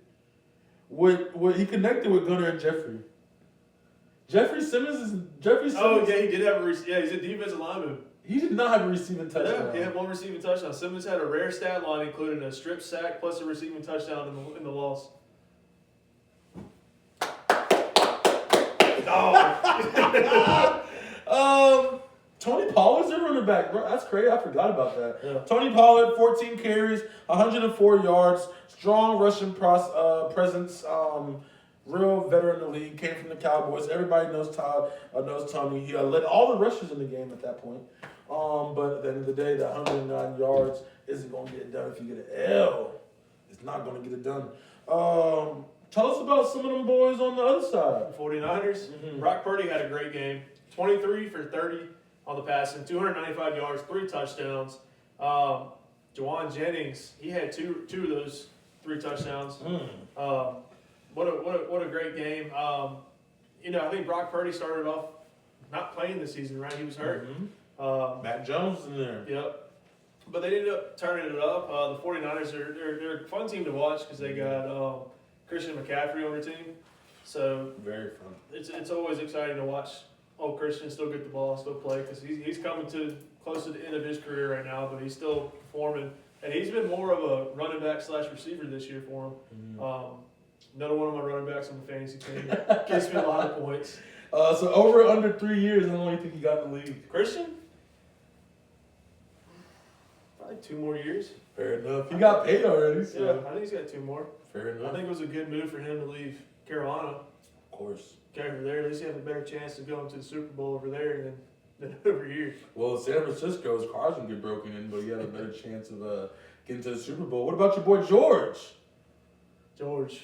He connected with Gunnar and Jeffrey. Jeffrey Simmons. Oh, yeah, he did have he's a defensive lineman. He did not have a receiving touchdown. Yeah, he had 1 receiving touchdown. Simmons had a rare stat line, including a strip sack plus a receiving touchdown in the loss. Tony Pollard's their running back. Bro, that's crazy. I forgot about that. Yeah. Tony Pollard, 14 carries, 104 yards, strong rushing presence. Real veteran in the league, came from the Cowboys. Everybody knows Tony. He led all the rushers in the game at that point. But at the end of the day, that 109 yards isn't going to get it done if you get an L. It's not going to get it done. Tell us about some of them boys on the other side. 49ers. Mm-hmm. Brock Purdy had a great game. 23 for 30 on the passing, 295 yards, 3 touchdowns. Juwan Jennings, he had two of those 3 touchdowns. What a great game. I think Brock Purdy started off not playing this season, right? He was hurt. Mm-hmm. Matt Jones in there. Yep. But they ended up turning it up. The 49ers, they're a fun team to watch because they got Christian McCaffrey on their team. So Very fun. it's always exciting to watch Christian still get the ball, still play, because he's coming close to the end of his career right now, but he's still performing. And he's been more of a running back / receiver this year for him. Mm-hmm. Another one of my running backs on the fantasy team gets me a lot of points. So over under 3 years, how long do you think he got in the league? Christian? Probably 2 more years. Fair enough. He got paid already. So. Yeah, I think he's got 2 more. Fair enough. I think it was a good move for him to leave Carolina. Of course. Go over there. At least you have a better chance of going to the Super Bowl over there than over here. Well, San Francisco's cars can get broken in, but he had a better chance of getting to the Super Bowl. What about your boy George? George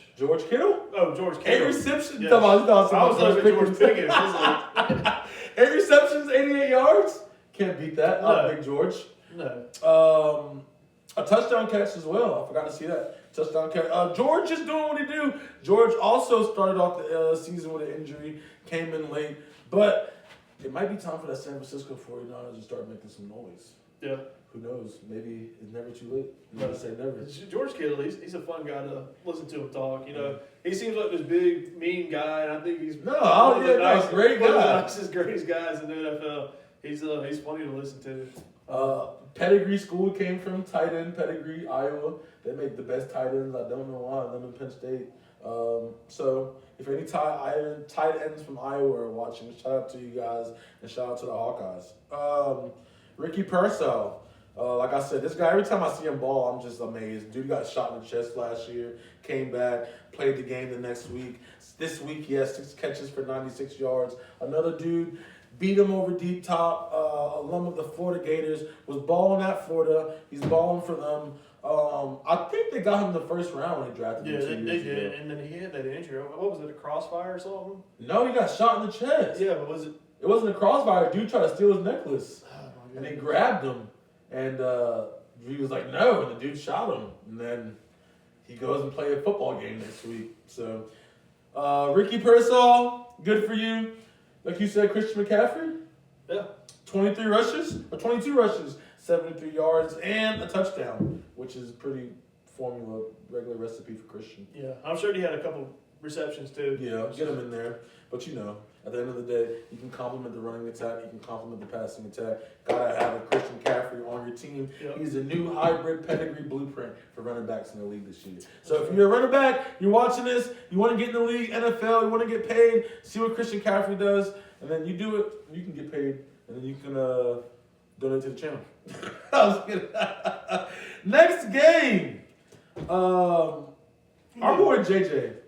Kittle? Oh, George 8 Kittle. receptions. Yes. I was looking at George Pickens. I was like, 8 receptions, 88 yards. Can't beat that. Not No. Big George. no. A touchdown catch as well. I forgot to see that. Touchdown catch. George is doing what he do. George also started off the season with an injury, came in late. But it might be time for that San Francisco 49ers to start making some noise. Yeah. Who knows? Maybe it's never too late. Never say never. George Kittle, he's a fun guy to listen to him talk. He seems like this big, mean guy, and I think he's great guy. one of the nicest, greatest guys in the NFL. He's funny to listen to. Pedigree school came from tight end Pedigree, Iowa. They make the best tight ends. I don't know why. Them in Penn State. So if any tight ends from Iowa are watching, shout out to you guys and shout out to the Hawkeyes. Ricky Purcell. Like I said, this guy, every time I see him ball, I'm just amazed. Dude got shot in the chest last year, came back, played the game the next week. This week he has 6 catches for 96 yards. Another dude beat him over deep top. Alum of the Florida Gators, was balling at Florida. He's balling for them. I think they got him in the first round when they drafted him. Yeah, 2 they years did, ago. and then he had that injury. What was it, a crossfire or something? No, he got shot in the chest. Yeah, but was it? It wasn't a crossfire. Dude tried to steal his necklace. Oh my And they God. grabbed him, and he was like, "No!" And the dude shot him, and then he goes and plays a football game next week. So, Ricky Pearsall, good for you. Like you said, Christian McCaffrey, Yeah. 22 rushes, 73 yards, and a touchdown, which is pretty formula, regular recipe for Christian. Yeah, I'm sure he had a couple receptions too. Yeah, get him in there. But at the end of the day, you can complement the running attack, you can complement the passing attack. Gotta have a Christian McCaffrey on your team. Yep. He's a new hybrid pedigree blueprint for running backs in the league this year. So if you're a running back, you're watching this, you want to get in the league, NFL, you want to get paid, see what Christian McCaffrey does, and then you do it, you can get paid, and then you can donate to the channel. I was kidding. Next game. Our boy JJ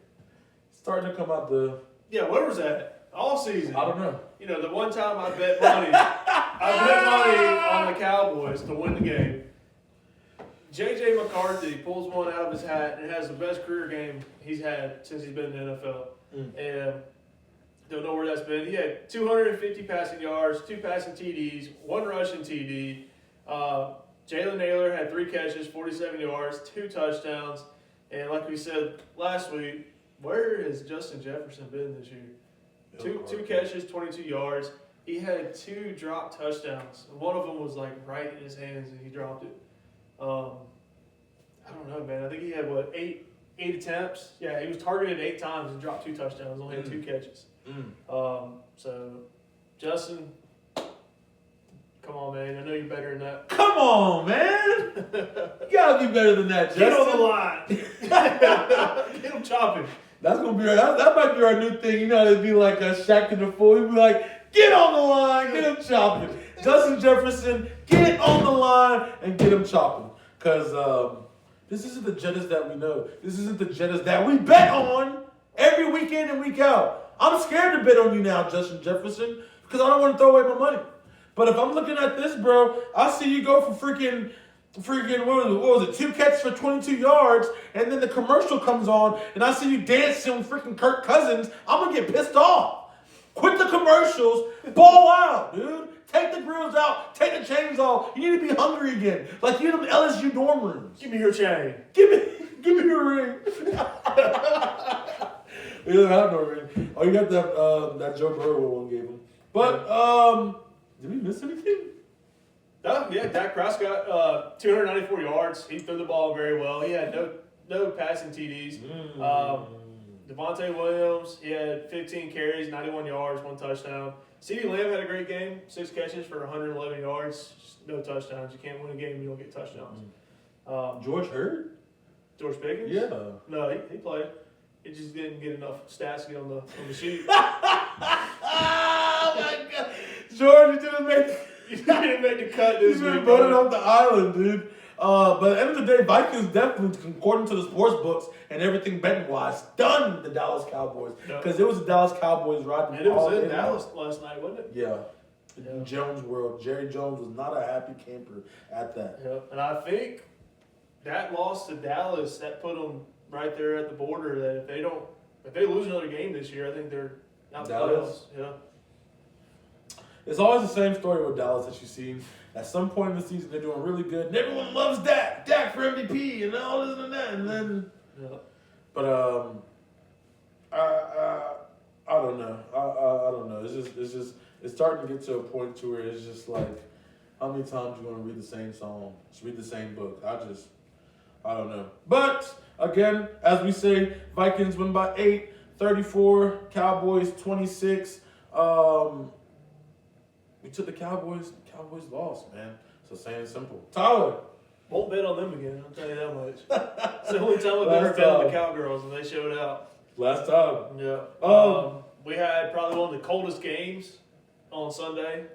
starting to come out the. Yeah, where was that? All season. I don't know. You know, the one time I bet money, on the Cowboys to win the game. J.J. McCarthy pulls one out of his hat and has the best career game he's had since he's been in the NFL. And don't know where that's been. He had 250 passing yards, 2 passing TDs, 1 rushing TD. Jalen Naylor had 3 catches, 47 yards, 2 touchdowns. And like we said last week, where has Justin Jefferson been this year? Two catches, 22 yards. He had 2 drop touchdowns. One of them was like right in his hands, and he dropped it. I don't know, man. I think he had 8 attempts. Yeah, he was targeted 8 times and dropped 2 touchdowns. Only had 2 catches. So Justin, come on, man. I know you're better than that. Come on, man. You gotta be better than that, Justin. Get on the line. Get him chopping. That's gonna be that might be our new thing. You know, it'd be like a Shaq to the fool. He'd be like, "Get on the line, get him chopping." Justin Jefferson, get on the line and get him chopping. Cause this isn't the Jettas that we know. This isn't the Jettas that we bet on every week in and week out. I'm scared to bet on you now, Justin Jefferson, because I don't want to throw away my money. But if I'm looking at this, bro, I see you go for freaking what was it, 2 catches for 22 yards, and then the commercial comes on, and I see you dancing with freaking Kirk Cousins. I'm gonna get pissed off. Quit the commercials, ball out, dude. Take the grills out, take the chains off. You need to be hungry again, like you in them LSU dorm rooms. Give me your chain. Give me your ring. He doesn't have no ring. Oh, you got that Joe Burrow one gave him. But did we miss anything? Oh, yeah, Dak Prescott, 294 yards. He threw the ball very well. He had no passing TDs. Devontae Williams, he had 15 carries, 91 yards, 1 touchdown. CeeDee Lamb had a great game, 6 catches for 111 yards, just no touchdowns. You can't win a game if you don't get touchdowns. George Hurd? George Pickens? Yeah. No, he played. He just didn't get enough stats to get on the sheet. Oh my God, George, you didn't make. He didn't make the cut this He's been week. voted off the island, dude. But at the end of the day, Vikings definitely, according to the sports books and everything betting wise, stunned the Dallas Cowboys because it was the Dallas Cowboys riding. And it all was in in Dallas last night, wasn't it? Yeah. In Jones world, Jerry Jones was not a happy camper at that. Yeah. And I think that loss to Dallas, that put them right there at the border. That if they lose another game this year, I think they're out the playoffs. Yeah. It's always the same story with Dallas that you've seen. At some point in the season, they're doing really good, and everyone loves Dak for MVP, and all this and that, and then. Yeah. But I don't know. I don't know. It's starting to get to a point to where it's just like, how many times you want to read the same song, just read the same book? I don't know. But again, as we say, Vikings win by 8, 34, Cowboys 26. We took the Cowboys. The Cowboys lost, man. So saying simple. Tyler. Won't bet on them again, I'll tell you that much. It's the only time I've ever bet on the Cowgirls, and they showed out. Last time. Yeah. We had probably one of the coldest games on Sunday.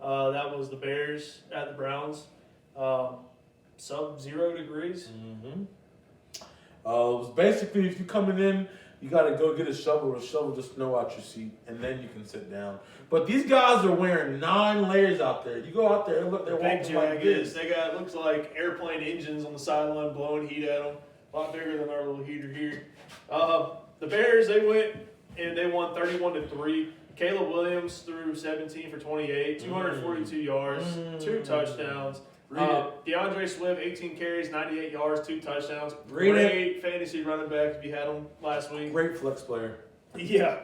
That was the Bears at the Browns. Sub-0 degrees. Mm-hmm. It was basically, if you're coming in you got to go get a shovel or shovel the snow out your seat, and then you can sit down. But these guys are wearing 9 layers out there. You go out there and look, they're Big walking like jackets. this. They got looks like airplane engines on the sideline blowing heat at them. A lot bigger than our little heater here. The Bears, they went and they won 31-3. Caleb Williams threw 17 for 28, 242 yards, 2 touchdowns. DeAndre Swift, 18 carries, 98 yards, 2 touchdowns. Great fantasy running back if you had him last week. Great flex player. Yeah.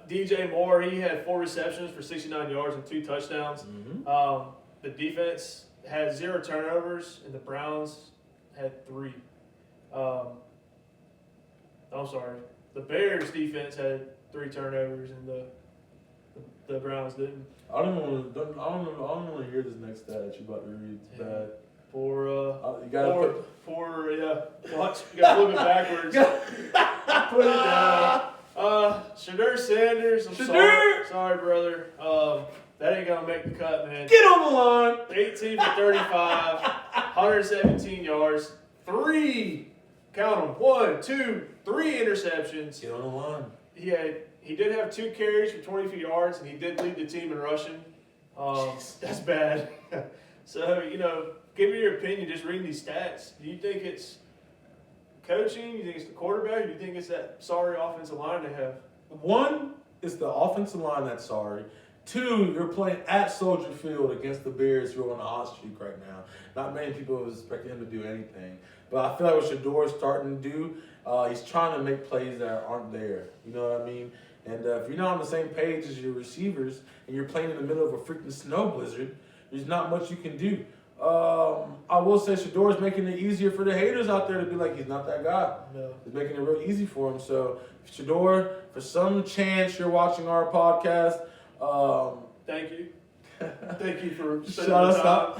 DJ Moore, he had 4 receptions for 69 yards and 2 touchdowns. The defense had 0 turnovers, and the Browns had 3. I'm sorry. The Bears defense had 3 turnovers, and the Browns didn't. I don't want to hear this next stat that you about to read. It's bad. You gotta watch. You gotta flip it backwards. Put it down. Shedeur Sanders. Sorry, brother. That ain't gonna make the cut, man. Get on the line. 18 for 35, 117 yards, 3. Count them. 1, 2, 3 interceptions. Get on the line. He did have 2 carries for 22 yards, and he did lead the team in rushing. That's bad. So, give me your opinion just reading these stats. Do you think it's coaching? Do you think it's the quarterback? Or do you think it's that sorry offensive line they have? 1, it's the offensive line that's sorry. 2, you're playing at Soldier Field against the Bears who are on a hot streak right now. Not many people was expecting him to do anything. But I feel like what Shedeur's starting to do, he's trying to make plays that aren't there. You know what I mean? And if you're not on the same page as your receivers and you're playing in the middle of a freaking snow blizzard, there's not much you can do. I will say Shedeur's making it easier for the haters out there to be like, he's not that guy. No. He's making it real easy for him. So, Shedeur, for some chance you're watching our podcast, thank you. Thank you for shut us up.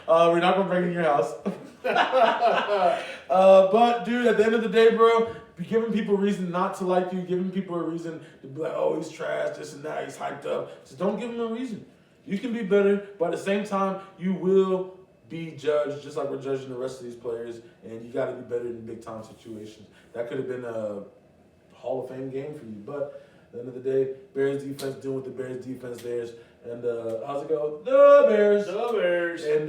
We're not going to break in your house. But, dude, at the end of the day, bro, be giving people a reason not to like you, giving people a reason to be like, oh, he's trash, this and that, he's hyped up. Just don't give him a reason. You can be better, but at the same time, you will be judged just like we're judging the rest of these players, and you got to be better in big-time situations. That could have been a Hall of Fame game for you, but at the end of the day, Bears defense doing what the Bears defense does. And how's it go? The Bears. The Bears. And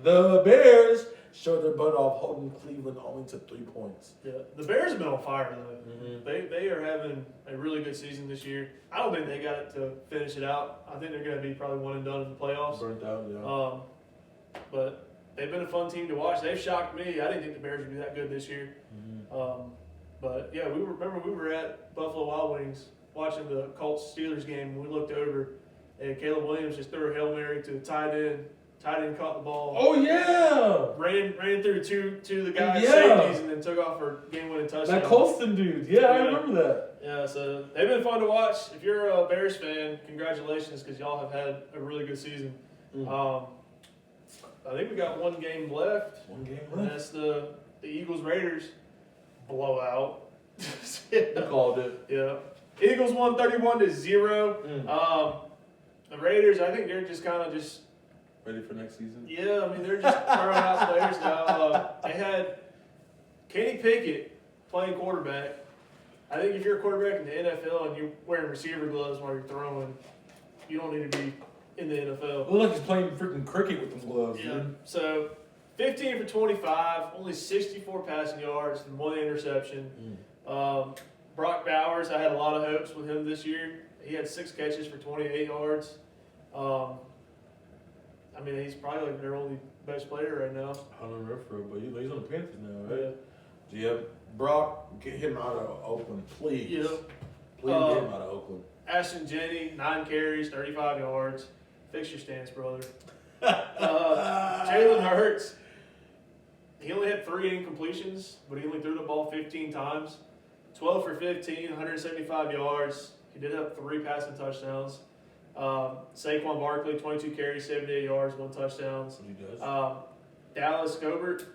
the Bears showed their butt off, holding Cleveland only to 3 points. Yeah, the Bears have been on fire though. Mm-hmm. They are having a really good season this year. I don't think they got it to finish it out. I think they're going to be probably 1 and done in the playoffs. Burnt out, yeah. But they've been a fun team to watch. They've shocked me. I didn't think the Bears would be that good this year. But yeah, we were at Buffalo Wild Wings watching the Colts Steelers game, and we looked over, and Caleb Williams just threw a Hail Mary to the tight end. Tight end caught the ball. Oh yeah! Ran through two of the guys' Yeah. safeties, and then took off for game-winning touchdown. That Colston dude. Yeah, I remember that. Yeah, so they've been fun to watch. If you're a Bears fan, congratulations, because y'all have had a really good season. I think we got 1 game left. 1 game And left. that's the Eagles-Raiders blowout. I called it. Yeah. Eagles won 31-0. The Raiders, I think they're just kind of just Ready for next season? yeah, I mean, they're just throwing out players now. They had Kenny Pickett playing quarterback. I think if you're a quarterback in the NFL and you're wearing receiver gloves while you're throwing, you don't need to be in the NFL. Look like he's playing freaking cricket with them gloves, Yeah. dude. So, 15 for 25, only 64 passing yards and 1 interception. Brock Bowers, I had a lot of hopes with him this year. He had 6 catches for 28 yards. I mean, he's probably like their only best player right now. I don't know for but he's on the Panthers now, Yeah. right? Yeah. Brock, get him out of Oakland, please. Yeah. Please get him out of Oakland. Ashton Jenney, 9 carries, 35 yards. Fix your stance, brother. Jalen Hurts, he only had 3 incompletions, but he only threw the ball 15 times. 12 for 15, 175 yards. He did have 3 passing touchdowns. Saquon Barkley, 22 carries, 78 yards, 1 touchdown. That's what he does. Dallas Gobert,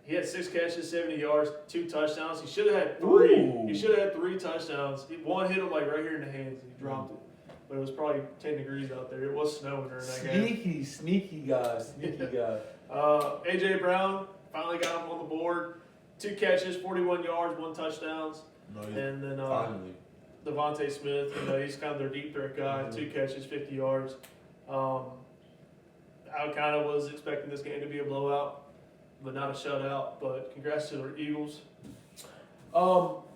he had 6 catches, 70 yards, 2 touchdowns. He should have had 3. Ooh. He should have had 3 touchdowns. 1 hit him like right here in the hands, and he dropped it. But it was probably 10 degrees out there. It was snowing during that game. Sneaky guy. AJ Brown finally got him on the board. 2 catches, 41 yards, 1 touchdown. No, And then finally. Devontae Smith, he's kind of their deep threat guy. 2 catches, 50 yards. I kind of was expecting this game to be a blowout, but not a shutout. But congrats to the Eagles.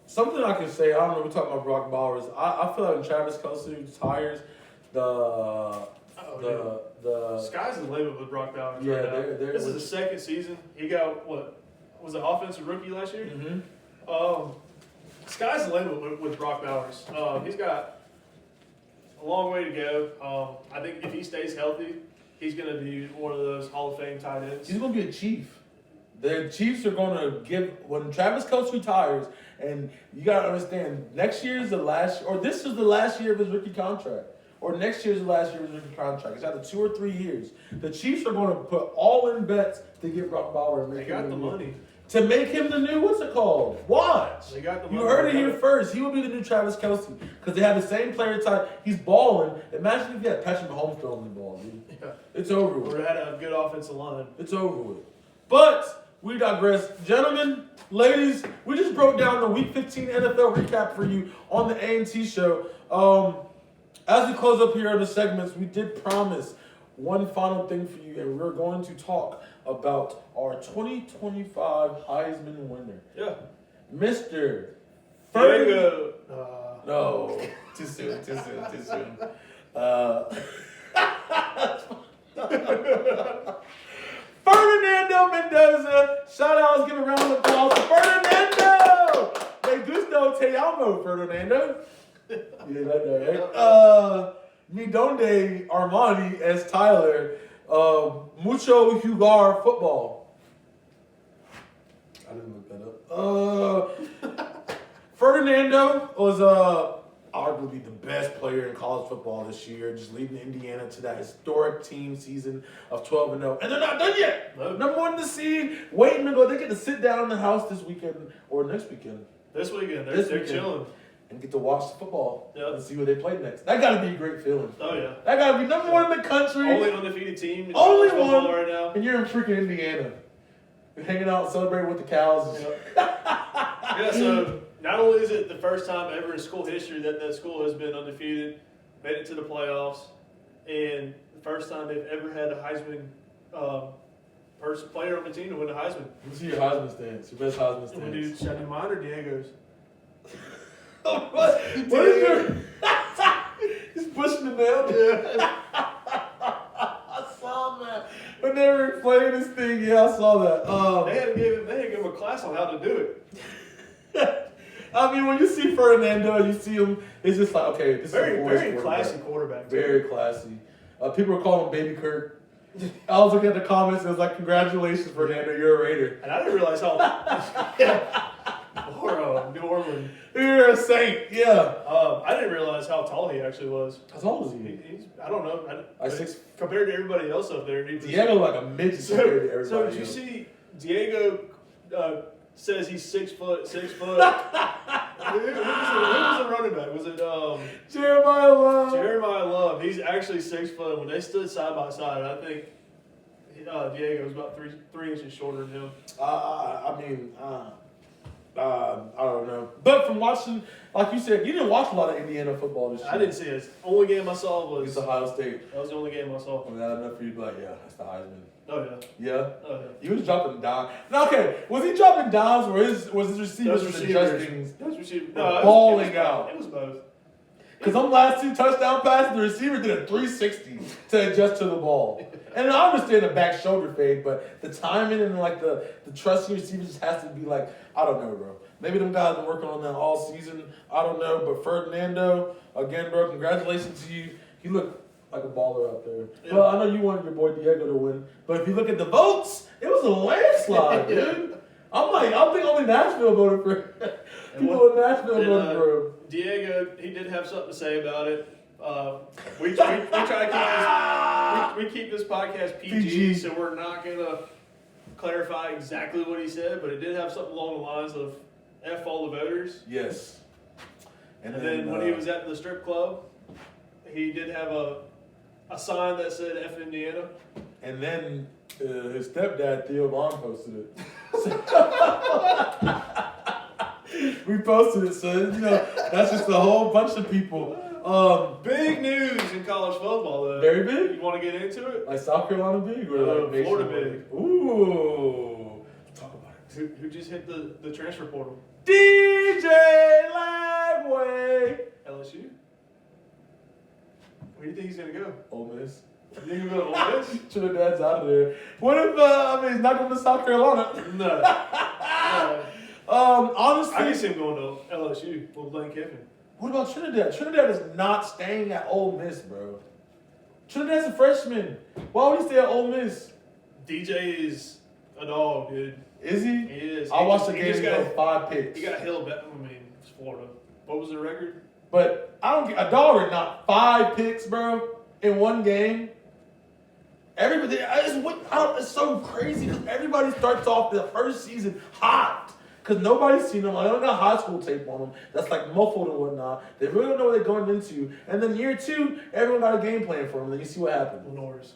Something I can say, I don't know, we talking about Brock Bowers. I feel like when Travis Kelce retires, the Sky's the limit with Brock Bowers. Yeah, right now. they're This is the second season. He got, what, was it offensive rookie last year? Mm-hmm. Sky's the limit with Brock Bowers. He's got a long way to go. I think if he stays healthy, he's going to be one of those Hall of Fame tight ends. He's going to be a Chief. The Chiefs are going to when Travis Kelce retires, and you got to understand, next year is the last, or this is the last year of his rookie contract, or next year is the last year of his rookie contract. It's either 2 or 3 years. The Chiefs are going to put all in bets to get Brock Bowers. They got the money. To make him the new, what's it called? Watch. They got the You money. heard it here first. He will be the new Travis Kelce because they have the same player type. He's balling. Imagine if you had Patrick Mahomes throwing the ball, dude. Yeah. It's over with. We had a good offensive line. It's over with. But we digress. Gentlemen, ladies, we just broke down the Week 15 NFL recap for you on the A&T show. As we close up here on the segments, we did promise one final thing for you, and we're going to talk about our 2025 Heisman winner. Yeah. Mr. Diego. No. Too soon. Fernando Mendoza. Shout out, let's give a round of applause for Fernando. Me gusto te amo, Fernando. Yeah, that right? Mi donde Armani as Tyler. Mucho jugar football. I didn't look that up. Fernando was arguably the best player in college football this year, just leading Indiana to that historic team season of 12-0. And they're not done yet. No. Number 1 in the seed, waiting to go. They get to sit down in the house this weekend or next weekend. This weekend, they're This weekend. chilling. And get to watch the football Yep. and see what they play next. That got to be a great feeling. Oh, yeah. That got to be number 1 in the country. Only undefeated team in Only college football one. right now. And you're in freaking Indiana. You're hanging out, celebrating with the cows. Yep. Yeah, so not only is it the first time ever in school history that school has been undefeated, made it to the playoffs, and the first time they've ever had a Heisman player on the team to win the Heisman. Let me see your Heisman stance. Your best Heisman And dude, stance. should I do mine or Diego's? What is your... He's pushing the nail. Yeah. I saw that. When they were playing this thing, yeah, I saw that. They had to give him a class on how to do it. I mean, when you see Fernando, you see him, it's just like, okay, this Very, is a boy's very quarterback. classy quarterback. too. Very classy. People were calling him Baby Kirk. I was looking at the comments, and it was like, congratulations, Fernando, you're a Raider. And I didn't realize how. Or New Orleans. You're a Saint, yeah. I didn't realize how tall he actually was. How tall is he? He's, I don't know. Like 6. Compared to everybody else up there. Diego like a midget compared to everybody So did you else. see Diego says he's 6 foot, 6 foot. Who was the running back? Was it Jeremiah Love. Jeremiah Love? He's actually 6 foot. When they stood side by side, I think Diego was about 3 inches shorter than him. I don't know. But from watching, like you said, you didn't watch a lot of Indiana football this year. I didn't see it. Only game I saw was Against Ohio State. that was the only game I saw. Was that enough for you to be like, yeah, that's the Heisman? Oh yeah. Yeah? Oh yeah. He was dropping dimes. Now, okay, was he dropping dimes or was his receivers Those just receivers. adjusting? Those receivers. Were No, balling it was out. Both. It was both. Because them last 2 touchdown passes, the receiver did a 360 to adjust to the ball. And I understand the back shoulder fade, but the timing and like the trusting receivers just has to be like, I don't know, bro. Maybe them guys been working on that all season. I don't know. But Fernando, again, bro, congratulations to you. You look like a baller out there. Yeah. Well, I know you wanted your boy Diego to win, but if you look at the votes, it was a landslide, Yeah. dude. I think only Nashville voted for people in Nashville voted for him. Diego, he did have something to say about it. We try to keep this podcast PG, PG. so we're not gonna clarify exactly what he said, but it did have something along the lines of "F all the voters." Yes. And then when he was at the strip club, he did have a sign that said "F Indiana." And then his stepdad, Theo Vaughn, posted it. We posted it, so that's just a whole bunch of people. Big news in college football, though. Very big. You want to get into it? Like South Carolina big or like Florida nationwide? big. Ooh, talk about it. Who just hit the transfer portal? DJ Lagway. LSU. Where do you think he's gonna go? Ole Miss. You think he'll go to Ole Miss? Trinidad's out of there. What if he's not going to South Carolina? No. Honestly, I can see him going to LSU with Lane Kiffin. what about Trinidad? Trinidad is not staying at Ole Miss, bro. Trinidad's a freshman. Why would he stay at Ole Miss? DJ is a dog, dude. Is he? He is. I watched the He game. just He got 5 picks. He got held back. I mean, it's Florida. What was the record? But I don't get a dog or not 5 picks, bro, in one game. Everybody, it's so crazy because everybody starts off the first season hot because nobody's seen them. I don't got high school tape on them. That's like muffled and whatnot. They really don't know what they're going into. And then year 2, everyone got a game plan for them. Then you see what happens. Norris.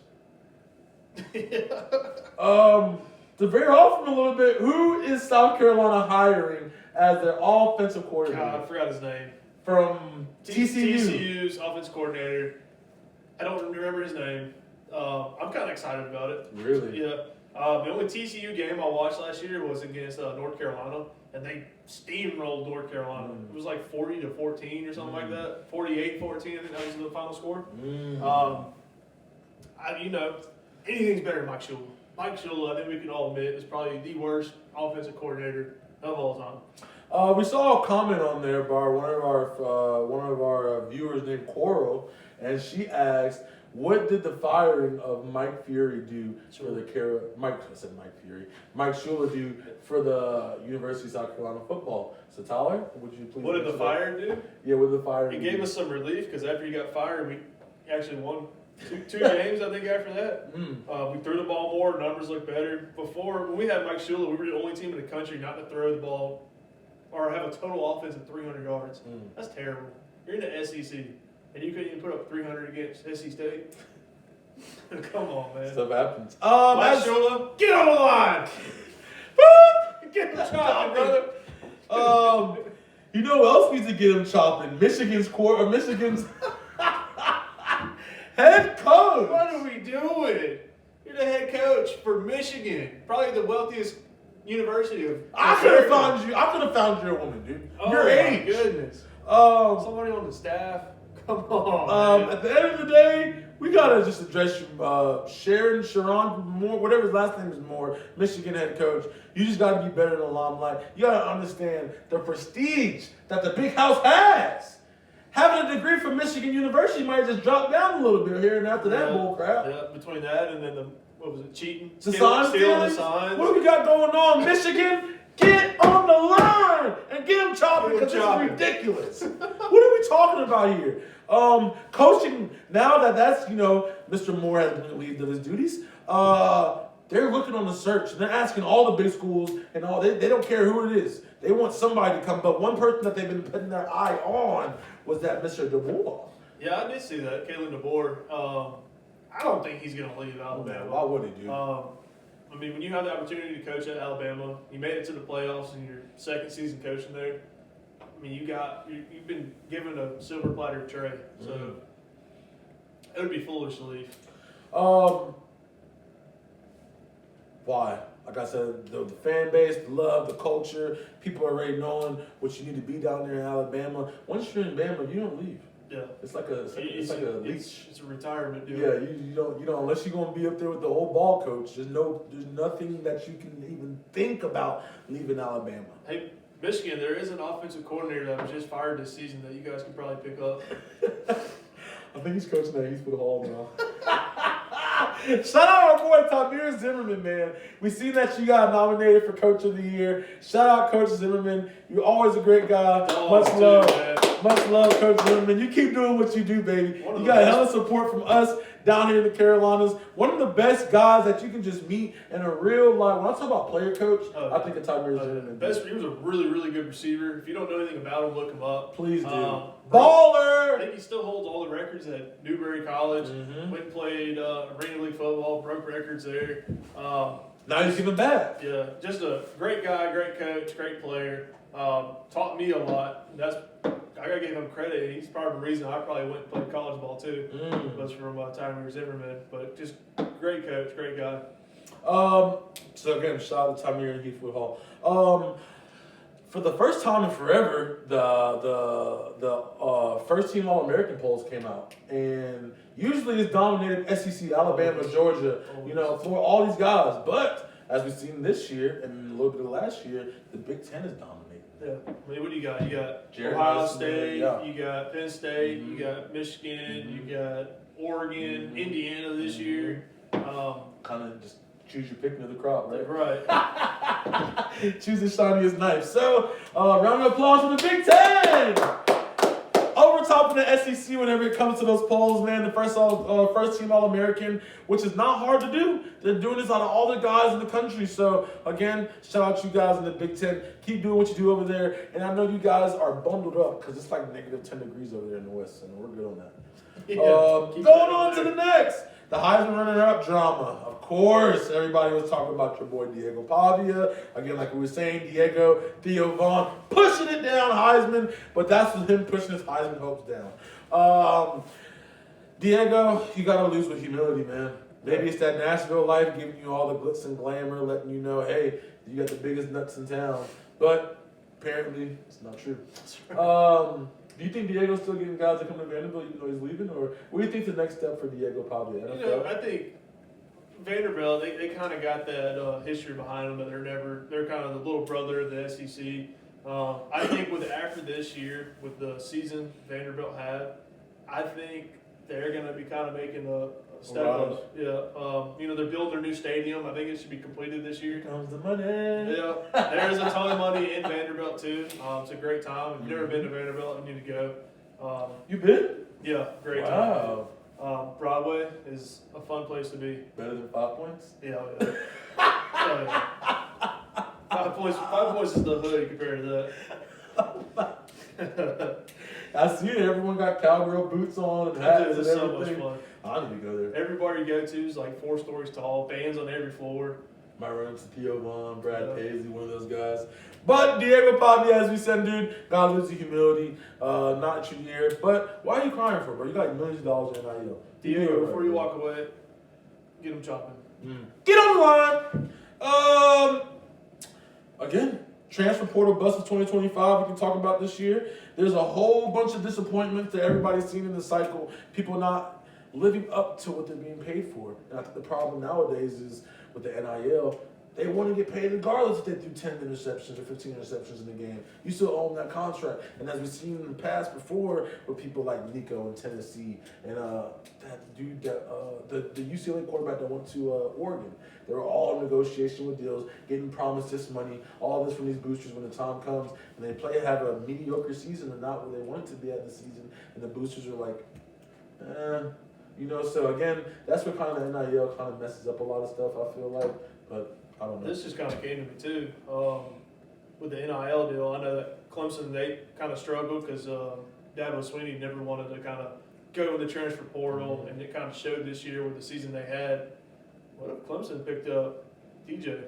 To veer off from a little bit, who is South Carolina hiring as their offensive coordinator? God, I forgot his name. From TCU. TCU's offense coordinator. I don't remember his name. I'm kind of excited about it. Really? Yeah. The only TCU game I watched last year was against North Carolina, and they steamrolled North Carolina. It was like 40-14 or something like that. 48-14, I think that was the final score. Anything's better than Mike Shula. Mike Shula, I think we can all admit, is probably the worst offensive coordinator of all time. We saw a comment on there by one of our viewers named Coral, and she asked, "What did the firing of Mike Fury do for the Mike Shula do for the University of South Carolina football?" So Tyler, would you please? What did the fire do? Yeah, what did the fire? It gave us some relief because after he got fired, we actually won two games. I think after that, we threw the ball more. Numbers looked better. Before, when we had Mike Shula, we were the only team in the country not to throw the ball or have a total offense of 300 yards. That's terrible. You're in the SEC, and you couldn't even put up 300 against SC State. Come on, man. Stuff happens. Mike Shula, get on the line. Get him chopping, brother. You know who else needs to get him chopping? Michigan's head coach. What are we doing? You're the head coach for Michigan, probably the wealthiest university of. I could have found you a woman, dude. Oh Your my age. goodness. Somebody on the staff. Come on. Man. At the end of the day, we gotta just address Sharon Moore, whatever his last name is, Moore, Michigan head coach. You just gotta be better than the limelight. You gotta understand the prestige that the big house has. Having a degree from Michigan University might just drop down a little bit here and after that bull crap. Yeah, between that and then cheating? Stealing the signs. What do we got going on? Michigan, get on the line and get them chopping because this is ridiculous. What are we talking about here? Coaching, now that's, Mr. Moore has been relieved of his duties, they're looking on the search. They're asking all the big schools and all. They don't care who it is. They want somebody to come. But one person that they've been putting their eye on was that Mr. DeBoer. Yeah, I did see that. Kalen DeBoer. I don't think he's going to leave Alabama. Why would he do? When you have the opportunity to coach at Alabama, you made it to the playoffs in your second season coaching there. You've been given a silver platter tray, so it would be foolish to leave. Why? Like I said, the fan base, the love, the culture, people already knowing what you need to be down there in Alabama. Once you're in Bama, you don't leave. Yeah, it's like a leash. It's a retirement deal. Yeah, you don't unless you're gonna be up there with the old ball coach. There's nothing that you can even think about leaving Alabama. Hey, Michigan, there is an offensive coordinator that was just fired this season that you guys could probably pick up. I think he's coaching at Eastwood Hall now. Shout out our boy Tamir Zimmerman, man. We seen that you got nominated for Coach of the Year. Shout out Coach Zimmerman. You're always a great guy. Much love, Coach Zimmerman. You keep doing what you do, baby. You got a hell of support from us down here in the Carolinas. One of the best guys that you can just meet in a real life. When I talk about player coach, I think of Tamir Zimmerman. He was a really, really good receiver. If you don't know anything about him, look him up. Please do. Baller! I think he still holds all the records at Newberry College. Went and played Arena League football, broke records there. Now he's giving back. Yeah, just a great guy, great coach, great player. Taught me a lot. I gotta give him credit. He's part of the reason I probably went and played college ball too. Was from Tyree Zimmerman, but just great coach, great guy. So again, shout out to Tamir and Heathwood Hall. For the first time in forever, the first team All-American polls came out, and usually it's dominated SEC, Alabama, Georgia, for all these guys. But as we've seen this year and a little bit of last year, the Big Ten is dominating. Yeah, I mean, what do you got? You got Jared Ohio Madison, State, yeah. you got Penn State, Mhm. you got Michigan, Mhm. you got Oregon, Mhm. Indiana this Mhm. year. Kind of just choose your pick of the crop, right? Right. Choose the shiniest knife. So, round of applause for the Big Ten. Over top of the SEC, whenever it comes to those polls, man, the first team All-American, which is not hard to do. They're doing this out of all the guys in the country. So, again, shout out you guys in the Big Ten. Keep doing what you do over there. And I know you guys are bundled up because it's like negative 10 degrees over there in the West, and we're good on that. Yeah, Going on to the next. The Heisman runner-up drama. Of course, everybody was talking about your boy Diego Pavia. Again, like we were saying, Diego, Theo Vaughn, pushing it down Heisman, but that's with him pushing his Heisman hopes down. Diego, you got to lose with humility, man. Maybe it's that Nashville life giving you all the glitz and glamour, letting you know, hey, you got the biggest nuts in town. But apparently, it's not true. Do you think Diego's still getting guys that come to Vanderbilt even though he's leaving? Or what do you think the next step for Diego Pavia? NFL? I think Vanderbilt, they kind of got that history behind them, but they're kind of the little brother of the SEC. I think after this year, with the season Vanderbilt had, I think they're going to be kind of making a step up. Yeah. They're building their new stadium. I think it should be completed this year. Here comes the money. Yeah. There's a ton of money in Vanderbilt, too. It's a great time. If you've never been to Vanderbilt, you need to go. You been? Yeah, great Wow. time. Broadway is a fun place to be. Better than 5 points? Yeah. Yeah. 5 points is the hood compared to that. I see it. Everyone got cowgirl boots on and hats and It's so much everything. fun. I need to go there. Every bar you go to is like 4 stories tall, bands on every floor. Might run into Theo Vaughn, Brad Yeah. Paisley, one of those guys. But Diego Pavia, as we said, dude, gotta lose the humility. Not your year. But why are you crying for, bro? You got millions of dollars in NIL. Diego, before you walk away, get him chopping. Get on the line. Again, transfer portal bust of 2025. We can talk about this year. There's a whole bunch of disappointments that everybody's seen in the cycle. People not living up to what they're being paid for. And I think the problem nowadays is with the NIL, they want to get paid regardless if they do 10 interceptions or 15 interceptions in a game. You still own that contract. And as we've seen in the past before with people like Nico in Tennessee and that dude, the UCLA quarterback that went to Oregon, they were all in negotiation with deals, getting promised this money, all this from these boosters when the time comes, and they have a mediocre season and not where they want it to be at the season, and the boosters are like, so again, that's what kind of NIL kind of messes up a lot of stuff, I feel like, but I don't know. This just kind of came to me too. With the NIL deal, I know that Clemson, they kind of struggled because Dabo Swinney never wanted to kind of go in the transfer portal, and it kind of showed this year with the season they had. What if Clemson picked up TJ?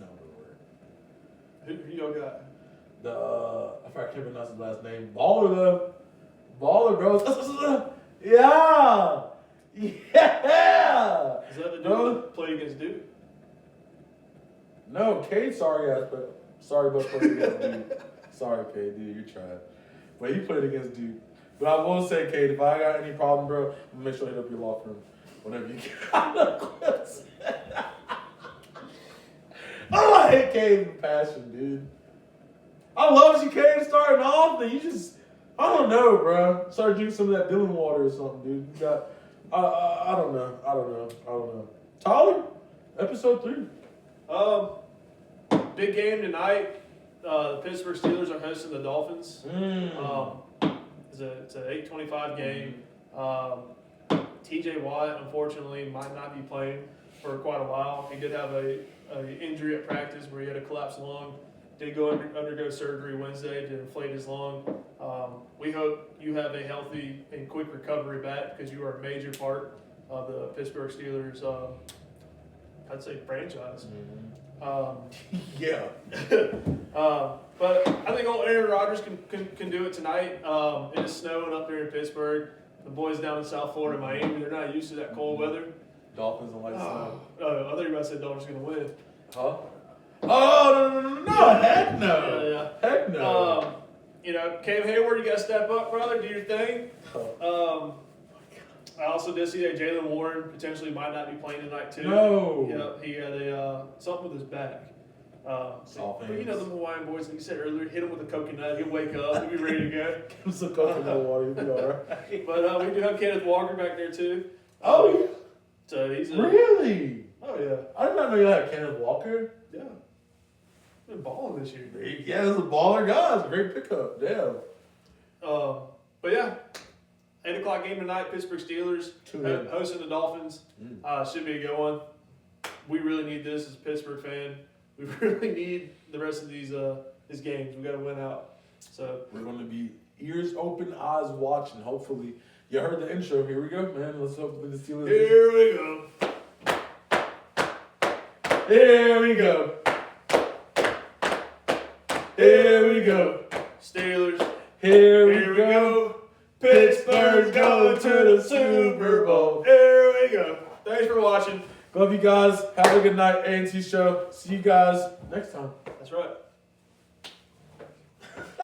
No, Who y'all got? I can't pronounce his last name. Baller, bro. Yeah! Yeah! Is that the dude No. that played against Duke? No, Cade, sorry but played against Duke. Sorry, Cade, dude, you tried. But he played against Duke. But I will say, Cade, if I got any problem, bro, I'm gonna make sure I hit up your law firm whenever you get out of Clemson. Oh, I hate Cade with passion, dude. I love you, Cade, starting off, and you just, I don't know, bro. Start drinking some of that Dylan water or something, dude. You got, I don't know. Tyler, episode 3. Big game tonight. The Pittsburgh Steelers are hosting the Dolphins. It's an 8:25 game. T.J. Watt, unfortunately, might not be playing for quite a while. He did have a injury at practice where he had a collapsed lung. Did go undergo surgery Wednesday to inflate his lung. We hope you have a healthy and quick recovery back because you are a major part of the Pittsburgh Steelers I'd say franchise. Yeah. But I think old Aaron Rodgers can do it tonight. It is snowing up there in Pittsburgh. The boys down in South Florida, Miami, they're not used to that cold weather. Dolphins don't like snow. I thought you were about to say Dolphins going to win. Huh? Oh, no. Heck no. Yeah. Heck no. Cam Hayward, you got to step up, brother. Do your thing. I also did see that Jalen Warren potentially might not be playing tonight, too. No. Yeah, he had something with his back. But the Hawaiian boys, like you said earlier, hit him with a coconut. He'll wake up. He'll be ready to go. Give him some coconut water. He'll be all right. But we do have Kenneth Walker back there, too. Oh, yeah. So he's Really? Oh, yeah. I did not know you had Kenneth Walker. Yeah. Been balling this year. Yeah, he's a baller guy. It's a great pickup. Damn. But yeah, 8 o'clock game tonight. Pittsburgh Steelers hosting the Dolphins. Should be a good one. We really need this as a Pittsburgh fan. We really need the rest of these games. We got to win out. So we're going to be ears open, eyes watching. Hopefully, you heard the intro. Here we go, man. Let's hopefully the Steelers. Here we go. Here we go. Here we go. Steelers. Here we go. Pittsburgh's going to the Super Bowl. Here we go. Thanks for watching. Love you guys. Have a good night, A&T Show. See you guys next time. That's right.